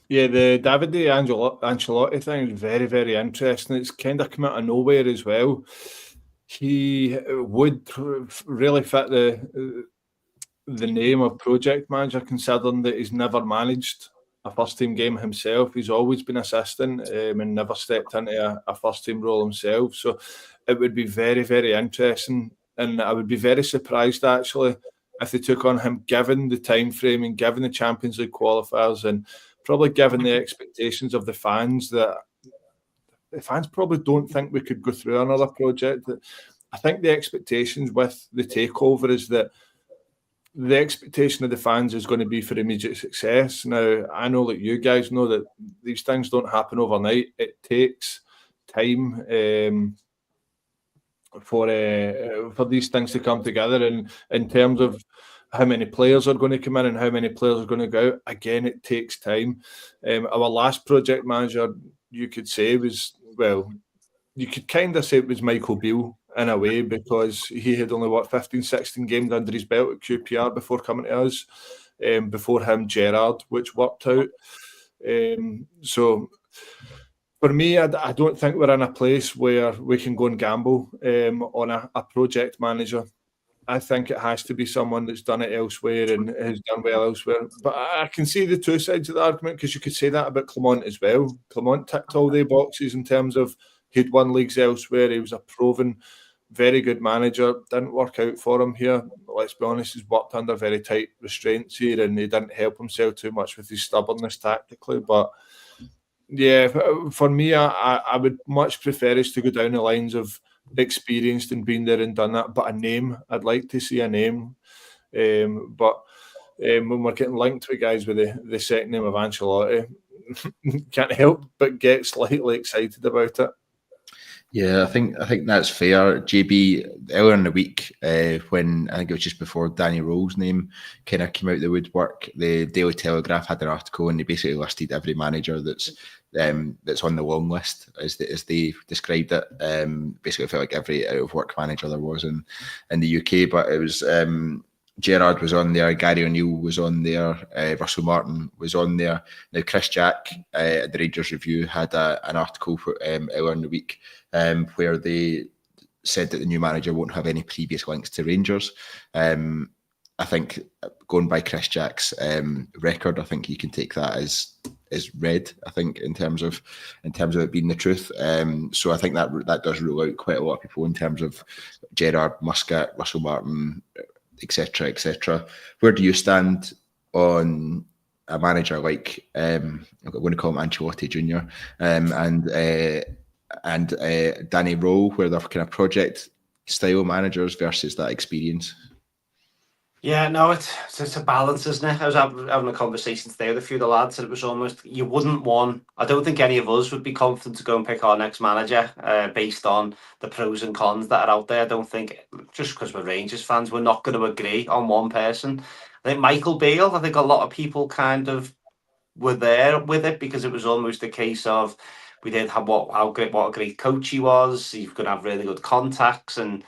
Yeah, the Davide Ancelotti thing is very, very interesting. It's kind of come out of nowhere as well. He would really fit the name of project manager, considering that he's never managed a first team game himself. He's always been assistant and never stepped into a first team role himself. So it would be very, very interesting, and I would be very surprised actually if they took on him, given the time frame and given the Champions League qualifiers, and probably given the expectations of the fans, that the fans probably don't think we could go through another project. I think the expectations with the takeover is that the expectation of the fans is going to be for immediate success. Now, I know that you guys know that these things don't happen overnight. It takes time. for these things to come together. And in terms of how many players are going to come in and how many players are going to go out, again, it takes time. Our last project manager, you could say, you could kind of say it was Michael Beale in a way, because he had only, 15, 16 games under his belt at QPR before coming to us. Before him, Gerrard, which worked out. So for me, I don't think we're in a place where we can go and gamble on a project manager. I think it has to be someone that's done it elsewhere and has done well elsewhere. But I can see the two sides of the argument, because you could say that about Clement as well. Clement ticked all the boxes in terms of he'd won leagues elsewhere. He was a proven, very good manager. Didn't work out for him here. Let's be honest, he's worked under very tight restraints here, and he didn't help himself too much with his stubbornness tactically. But yeah, for me, I would much prefer us to go down the lines of experienced and been there and done that, but a name. I'd like to see a name. But when we're getting linked with guys with the second name of Ancelotti, can't help but get slightly excited about it. Yeah, I think that's fair. JB, earlier in the week, when I think it was just before Danny Rowe's name kind of came out the woodwork, the Daily Telegraph had an article and they basically listed every manager that's on the long list, as they described it. Basically, it felt like every out of work manager there was in the UK, but it was Gerrard was on there, Gary O'Neill was on there, Russell Martin was on there. Now, Chris Jack at the Rangers Review had an article earlier in the week where they said that the new manager won't have any previous links to Rangers. I think going by Chris Jack's record, I think you can take that as read. I think in terms of it being the truth. So I think that does rule out quite a lot of people in terms of Gerrard, Muscat, Russell Martin, etc., etc. Where do you stand on a manager like I'm going to call him Ancelotti Jr. and Danny Rowe, where they're kind of project style managers versus that experience? Yeah, no, it's a balance, isn't it? I was having a conversation today with a few of the lads, and it was almost, you wouldn't want, I don't think any of us would be confident to go and pick our next manager based on the pros and cons that are out there. I don't think, just because we're Rangers fans, we're not going to agree on one person. I think Michael Beale, I think a lot of people kind of were there with it, because it was almost a case of, we did have what a great coach he was. He's going to have really good contacts, and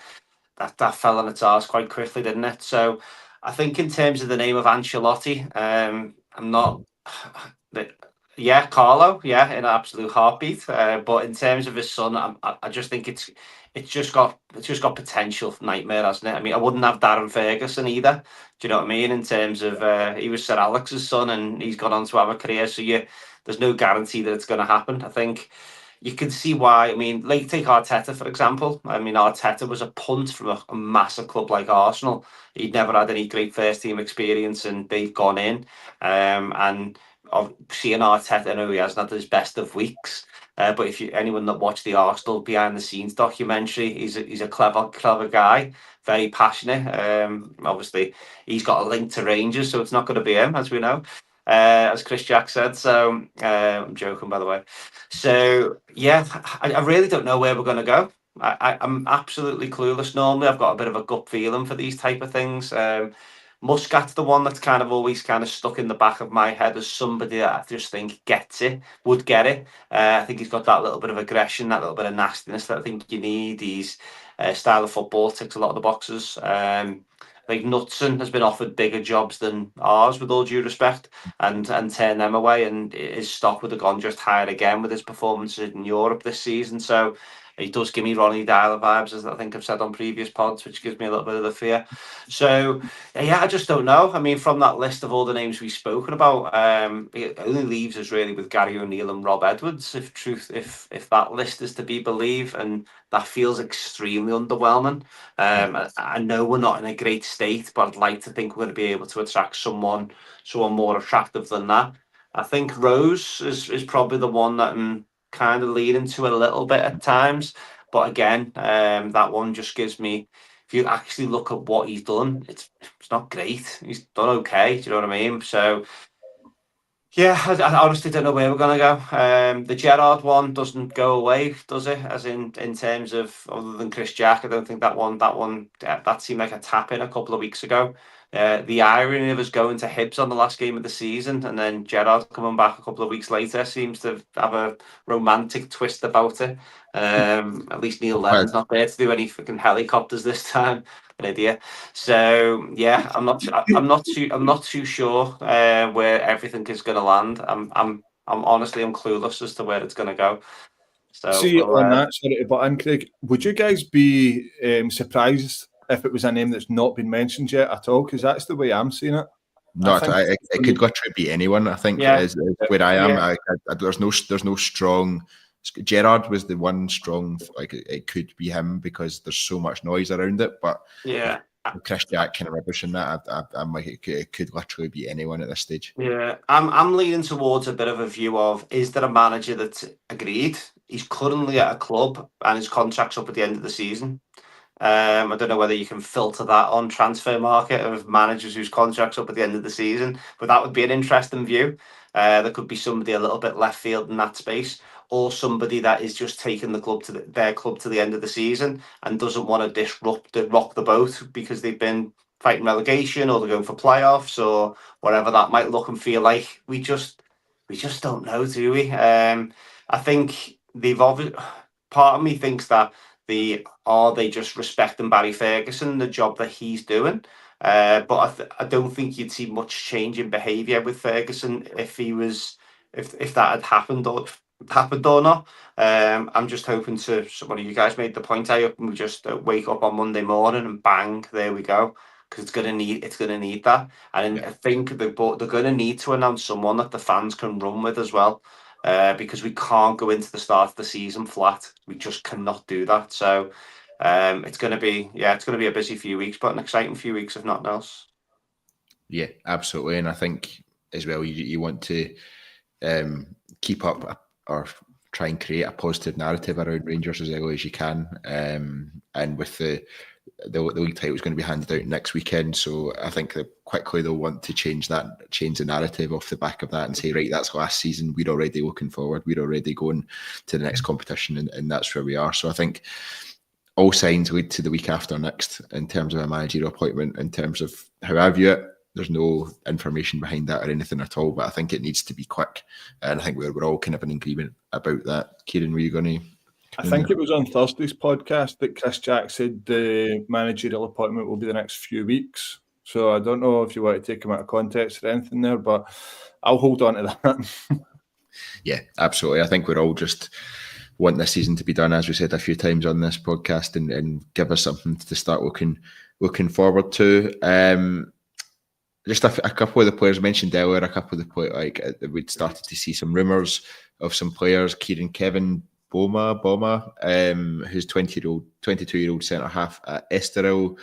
that fell on its arse quite quickly, didn't it? So I think in terms of the name of Ancelotti, I'm not. Yeah, Carlo, yeah, in an absolute heartbeat. But in terms of his son, I just think it's just got potential for nightmare, hasn't it? I mean, I wouldn't have Darren Ferguson either. Do you know what I mean? In terms of he was Sir Alex's son, and he's gone on to have a career. So there's no guarantee that it's going to happen. I think you can see why. I mean, like, take Arteta, for example. I mean, Arteta was a punt from a massive club like Arsenal. He'd never had any great first team experience, and they've gone in. And seeing Arteta, I know he hasn't had his best of weeks. But if anyone that watched the Arsenal behind the scenes documentary, he's a clever guy, very passionate. Obviously, he's got a link to Rangers, so it's not going to be him, as we know. As Chris Jack said. So I'm joking, by the way. So yeah, I really don't know where we're going to go. I'm absolutely clueless. Normally, I've got a bit of a gut feeling for these type of things. Muscat's the one that's kind of always kind of stuck in the back of my head as somebody that I just think would get it. I think he's got that little bit of aggression, that little bit of nastiness that I think you need. His style of football ticks a lot of the boxes. I think Knutson has been offered bigger jobs than ours, with all due respect, and turn them away, and his stock would have gone just higher again with his performances in Europe this season. So he does give me Ronnie Dyler vibes, as I think I've said on previous pods, which gives me a little bit of the fear. So yeah, I just don't know. I mean, from that list of all the names we've spoken about, it only leaves us really with Gary O'Neill and Rob Edwards, if that list is to be believed, and that feels extremely underwhelming. I know we're not in a great state, but I'd like to think we're going to be able to attract someone more attractive than that. I think Rose is probably the one that I'm kind of leaning to a little bit at times, but again, that one just gives me. If you actually look at what he's done, it's not great. He's done okay. Do you know what I mean? So Yeah, I honestly don't know where we're going to go. The Gerrard one doesn't go away, does it? As in terms of, other than Chris Jack, I don't think that seemed like a tap in a couple of weeks ago. The irony of us going to Hibs on the last game of the season and then Gerrard coming back a couple of weeks later seems to have a romantic twist about it. At least Neil Lennon's not there to do any fucking helicopters this time. An idiot. So yeah, I'm not too sure where everything is going to land. I'm honestly clueless as to where it's going to go. So See, on that, sorry to butt in, Craig, would you guys be surprised if it was a name that's not been mentioned yet at all? Because that's the way I'm seeing it. It could literally be anyone. I think is where I am. Yeah. There's no strong. Gerrard was the one strong. Like it could be him because there's so much noise around it. But yeah, Chris Jack kind of rubbish in that. I'm like it could literally be anyone at this stage. yeah. I'm leaning towards a bit of a view of, is there a manager that's agreed? He's currently at a club and his contract's up at the end of the season. I don't know whether you can filter that on Transfer Market of managers whose contracts up at the end of the season, but that would be an interesting view. There could be somebody a little bit left field in that space, or somebody that is just taking the club to their club to the end of the season and doesn't want to rock the boat because they've been fighting relegation or they're going for playoffs or whatever that might look and feel like. We just don't know, do we? I think part of me thinks that are they just respecting Barry Ferguson, the job that he's doing? But I don't think you'd see much change in behaviour with Ferguson if that had happened or not. I'm just hoping one of you guys made the point. I hope we just wake up on Monday morning and bang, there we go, because it's gonna need that. And I think they're going to need to announce someone that the fans can run with as well. Because we can't go into the start of the season flat. We just cannot do that. So it's going to be a busy few weeks, but an exciting few weeks if nothing else. Yeah, absolutely. And I think as well, you want to keep up or try and create a positive narrative around Rangers as early as you can. And with the league title is going to be handed out next weekend, so I think that quickly they'll want to change the narrative off the back of that and say, right, that's last season, we're already looking forward, we're already going to the next competition, and that's where we are. So I think all signs lead to the week after next in terms of a managerial appointment. In terms of how I view it, there's no information behind that or anything at all, but I think it needs to be quick, and I think we're all kind of in agreement about that. Kieran, were you going to? I think it was on Thursday's podcast that Chris Jack said the managerial appointment will be the next few weeks. So I don't know if you want to take him out of context or anything there, but I'll hold on to that. Yeah, absolutely. I think we're all just want this season to be done, as we said a few times on this podcast, and give us something to start looking forward to. Just a couple of the players mentioned earlier, a couple of the players, we'd started to see some rumours of some players. Kevin Boma, who's 22-year-old centre half at Estoril.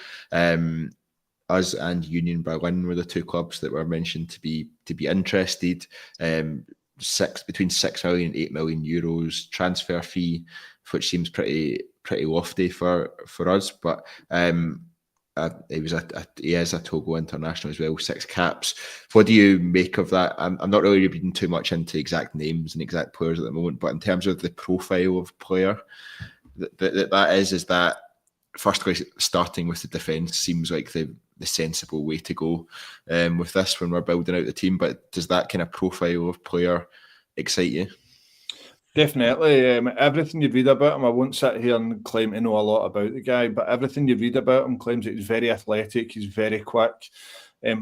Us and Union Berlin were the two clubs that were mentioned to be interested. Between 6 million and 8 million euros transfer fee, which seems pretty lofty for us, but he is a Togo international as well, 6 caps. What do you make of that? I'm not really reading too much into exact names and exact players at the moment, but in terms of the profile of player, that is that firstly, starting with the defence seems like the sensible way to go with this when we're building out the team. But does that kind of profile of player excite you? Definitely. Everything you read about him, I won't sit here and claim to know a lot about the guy, but everything you read about him claims that he's very athletic, he's very quick.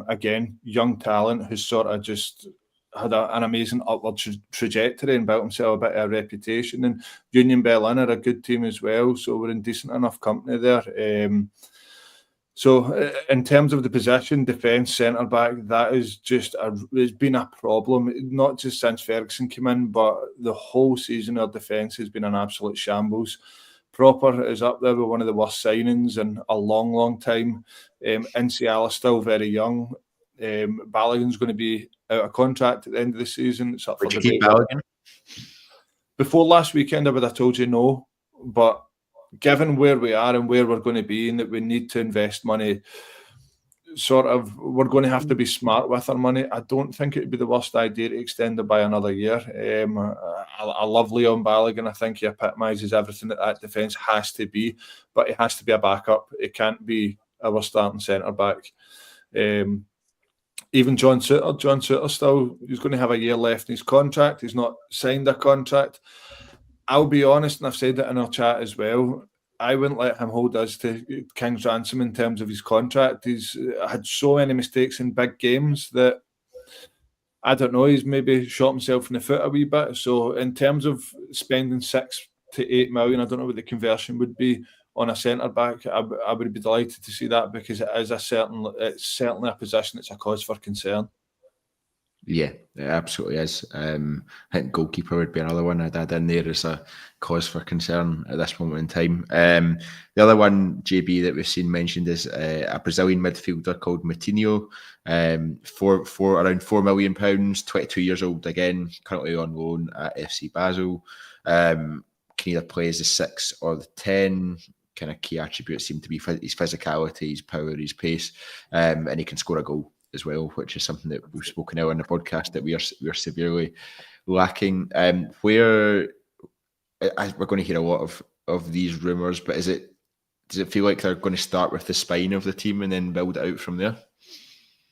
Again, young talent who's sort of just had an amazing upward trajectory and built himself a bit of a reputation. And Union Berlin are a good team as well, so we're in decent enough company there. So in terms of the position, defence, centre-back, that is just it's been a problem, not just since Ferguson came in, but the whole season our defence has been an absolute shambles. Proper is up there with one of the worst signings in a long, long time. NCL is still very young. Balogun's going to be out of contract at the end of the season. It's up Would you keep Balogun? Before last weekend, I would have told you no, but given where we are and where we're going to be and that we need to invest money sort of, we're going to have to be smart with our money. I don't think it would be the worst idea to extend it by another year. I love Leon Balogun. I think he epitomises everything that defence has to be, but he has to be a backup. It can't be our starting centre back. Even John Souttar still, he's going to have a year left in his contract. He's not signed a contract. I'll be honest, and I've said it in our chat as well, I wouldn't let him hold us to King's ransom in terms of his contract. He's had so many mistakes in big games that, I don't know, he's maybe shot himself in the foot a wee bit. So in terms of spending 6 to 8 million, I don't know what the conversion would be on a centre-back. I would be delighted to see that, because it's certainly a position that's a cause for concern. Yeah, it absolutely is. I think goalkeeper would be another one I'd add in there as a cause for concern at this moment in time. The other one, JB, that we've seen mentioned is a Brazilian midfielder called Moutinho, for around £4 million, 22 years old again, currently on loan at FC Basel. Can either play as a 6 or the 10. Kind of key attributes seem to be his physicality, his power, his pace, and he can score a goal as well, which is something that we've spoken about in the podcast that we are severely lacking. We're going to hear a lot of these rumours, but does it feel like they're going to start with the spine of the team and then build it out from there?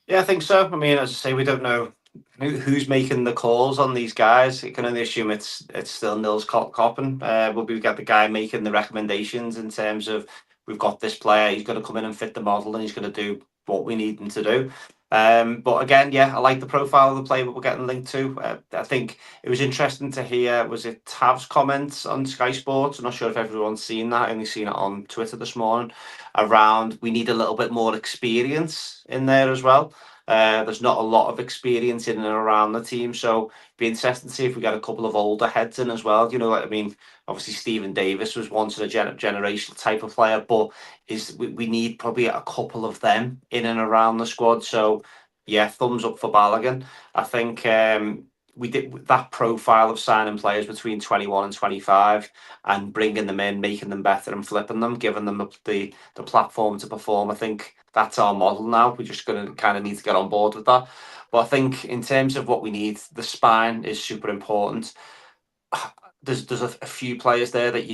Yeah, I think so. I mean, as I say, we don't know who's making the calls on these guys. You can only assume it's still Nils Koppen. But we've got the guy making the recommendations in terms of, we've got this player, he's going to come in and fit the model, and he's going to do what we need him to do. But again, yeah, I like the profile of the player that we're getting linked to. I think it was interesting to hear, was it Tav's comments on Sky Sports? I'm not sure if everyone's seen that. I only seen it on Twitter this morning, around we need a little bit more experience in there as well. There's not a lot of experience in and around the team, so it'd be interesting to see if we get a couple of older heads in as well. You know, I mean, obviously Stephen Davis was once a generational type of player, but we need probably a couple of them in and around the squad. So yeah, thumbs up for Balogun. I think we did that profile of signing players between 21 and 25 and bringing them in, making them better and flipping them, giving them the platform to perform. I think that's our model now. We're just going to kind of need to get on board with that. But I think in terms of what we need, the spine is super important. There's a few players there that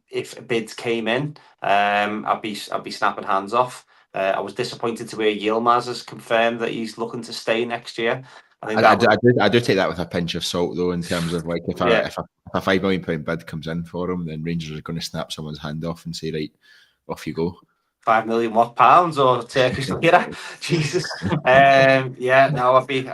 if bids came in, I'd be snapping hands off. I was disappointed to hear Yilmaz has confirmed that he's looking to stay next year. I do take that with a pinch of salt, though, in terms of like if a £5 million bid comes in for him, then Rangers are going to snap someone's hand off and say, right, off you go. 5 million pounds or Turkish lira? Jesus. Yeah, no, I'd be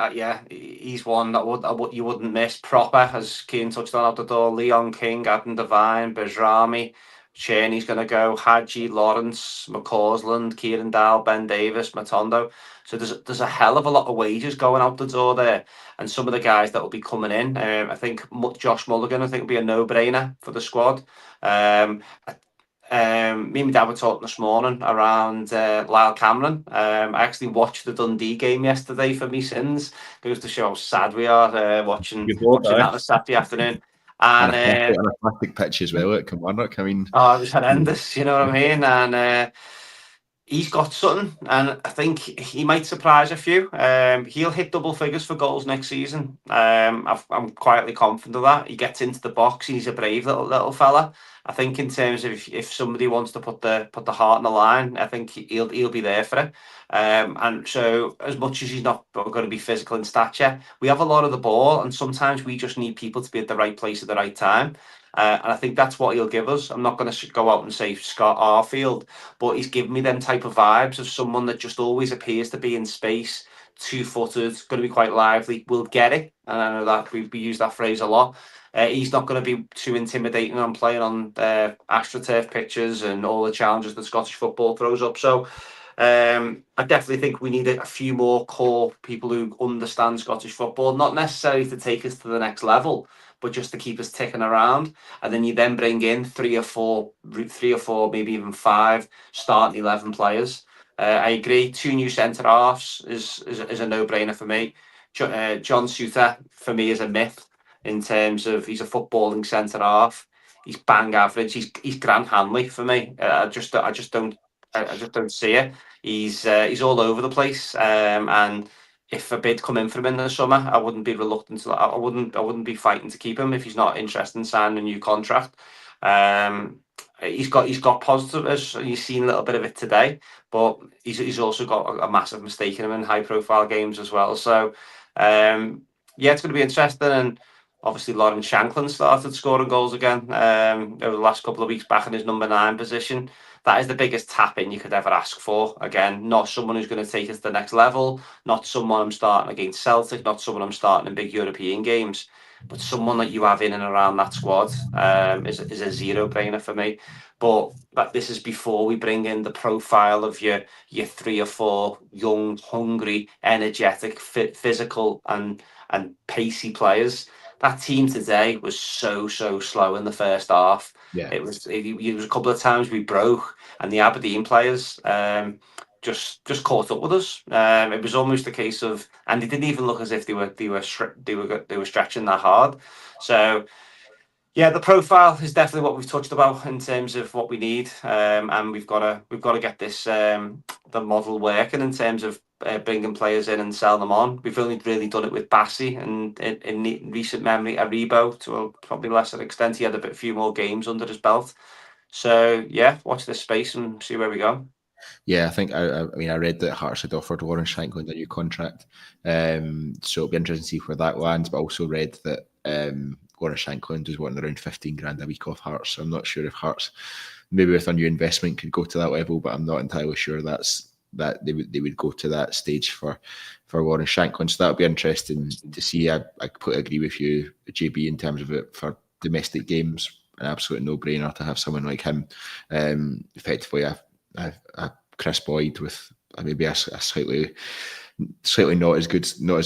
he's one that you wouldn't miss. Proper, as Keane touched on out the door. Leon King, Adam Devine, Bajrami, Cheney's going to go. Hadji, Lawrence, McCausland, Kieran Dowell, Ben Davis, Matondo. So there's a hell of a lot of wages going out the door there, and some of the guys that will be coming in. I think Josh Mulligan, I think, will be a no-brainer for the squad. Me and my dad were talking this morning around Lyle Cameron. I actually watched the Dundee game yesterday for me sins. Goes to show how sad we are watching that on a Saturday afternoon. And on a plastic pitch as well at Kilmarnock. I mean, it was horrendous, you know what I mean? And he's got something, and I think he might surprise a few. He'll hit double figures for goals next season. I'm quietly confident of that. He gets into the box. He's a brave little fella. I think in terms of if somebody wants to put the heart on the line, I think he'll be there for it. And so as much as he's not going to be physical in stature, we have a lot of the ball, and sometimes we just need people to be at the right place at the right time. And I think that's what he'll give us. I'm not going to go out and say Scott Arfield, but he's given me them type of vibes of someone that just always appears to be in space, 2-footed, going to be quite lively, will get it. And I know that we use that phrase a lot. He's not going to be too intimidating on playing on AstroTurf pitches and all the challenges that Scottish football throws up. So I definitely think we need a few more core people who understand Scottish football, not necessarily to take us to the next level, but just to keep us ticking around. And then you then bring in three or four, maybe even 5 starting 11 players. I agree. 2 new centre halves is a no-brainer for me. John Souttar for me is a myth in terms of he's a footballing centre half. He's bang average. He's Grant Hanley for me. I just don't I just don't see it. He's all over the place, and if a bid come in for him in the summer, I wouldn't be reluctant to. I wouldn't be fighting to keep him if he's not interested in signing a new contract. He's got positives. You've seen a little bit of it today, but he's also got a massive mistake in him in high profile games as well. So yeah, it's going to be interesting. And obviously, Lauren Shanklin started scoring goals again over the last couple of weeks, back in his number 9 position. That is the biggest tap in you could ever ask for. Again, not someone who's going to take us to the next level, not someone I'm starting against Celtic, not someone I'm starting in big European games, but someone that you have in and around that squad is a zero-brainer for me. But this is before we bring in the profile of your 3 or 4 young, hungry, energetic, physical and pacey players. That team today was so slow in the first half. Yeah, It was a couple of times we broke, and the Aberdeen players just caught up with us. It was almost a case of, and they didn't even look as if they were stretching that hard. So yeah, the profile is definitely what we've touched about in terms of what we need, and we've got to get this the model working in terms of bringing players in and sell them on. We've only really done it with Bassi, and in recent memory, Aribo to a probably lesser extent. He had a few more games under his belt. So yeah, watch this space and see where we go. Yeah, I think I mean I read that Hearts had offered Warren Shanklin a new contract, so it'll be interesting to see where that lands. But I also read that Warren Shanklin was wanting around 15 grand a week off Hearts. So I'm not sure if Hearts, maybe with a new investment, could go to that level, but I'm not entirely sure that they would go to that stage for Warren Shanklin. So that'll be interesting to see. I completely agree with you, JB, in terms of it for domestic games. An absolute no-brainer to have someone like him, effectively a Chris Boyd with maybe a slightly not as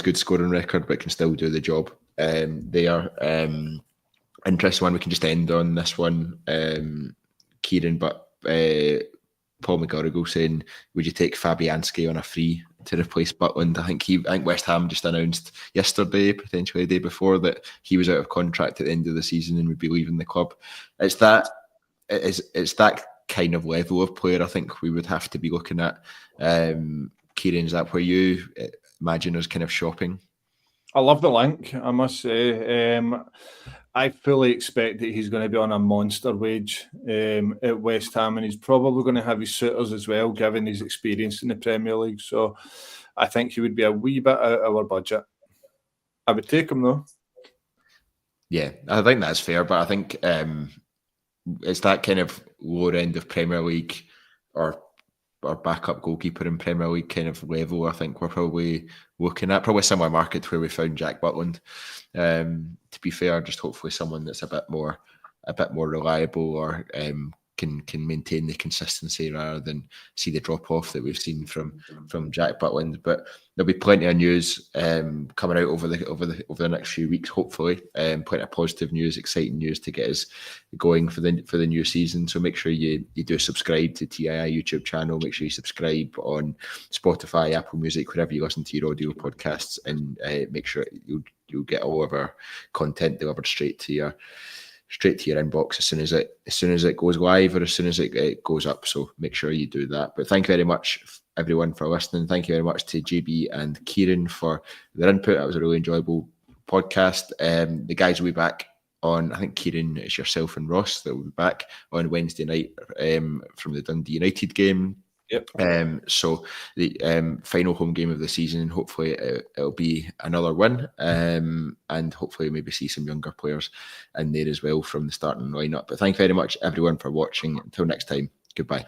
good scoring record, but can still do the job. They are interesting one. We can just end on this one, Kyran, but Paul McGarrigle saying, would you take Fabianski on a free to replace Butland? I think West Ham just announced yesterday, potentially the day before, that he was out of contract at the end of the season and would be leaving the club. It's that kind of level of player I think we would have to be looking at. Kyran, is that where you imagine us kind of shopping? I love the link, I must say. I fully expect that he's going to be on a monster wage at West Ham, and he's probably going to have his suitors as well, given his experience in the Premier League. So I think he would be a wee bit out of our budget. I would take him though. Yeah, I think that's fair, but I think it's that kind of lower end of Premier League or backup goalkeeper in Premier League kind of level. I think we're probably looking at probably a similar market to where we found Jack Butland. To be fair, just hopefully someone that's a bit more reliable or can maintain the consistency rather than see the drop off that we've seen from Jack Butland. But there'll be plenty of news coming out over the next few weeks. Hopefully, plenty of positive news, exciting news to get us going for the new season. So make sure you do subscribe to TII YouTube channel. Make sure you subscribe on Spotify, Apple Music, wherever you listen to your audio podcasts, and make sure you'll get all of our content delivered straight to your inbox as soon as it goes live or as soon as it goes up. So make sure you do that. But thank you very much, everyone, for listening. Thank you very much to JB and Kyran for their input. That was a really enjoyable podcast. The guys will be back on, I think Kyran, it's yourself and Ross that will be back on Wednesday night from the Dundee United game. Yep. So the final home game of the season, hopefully it'll be another win, and hopefully maybe see some younger players in there as well from the starting lineup. But thank you very much, everyone, for watching. Until next time, goodbye.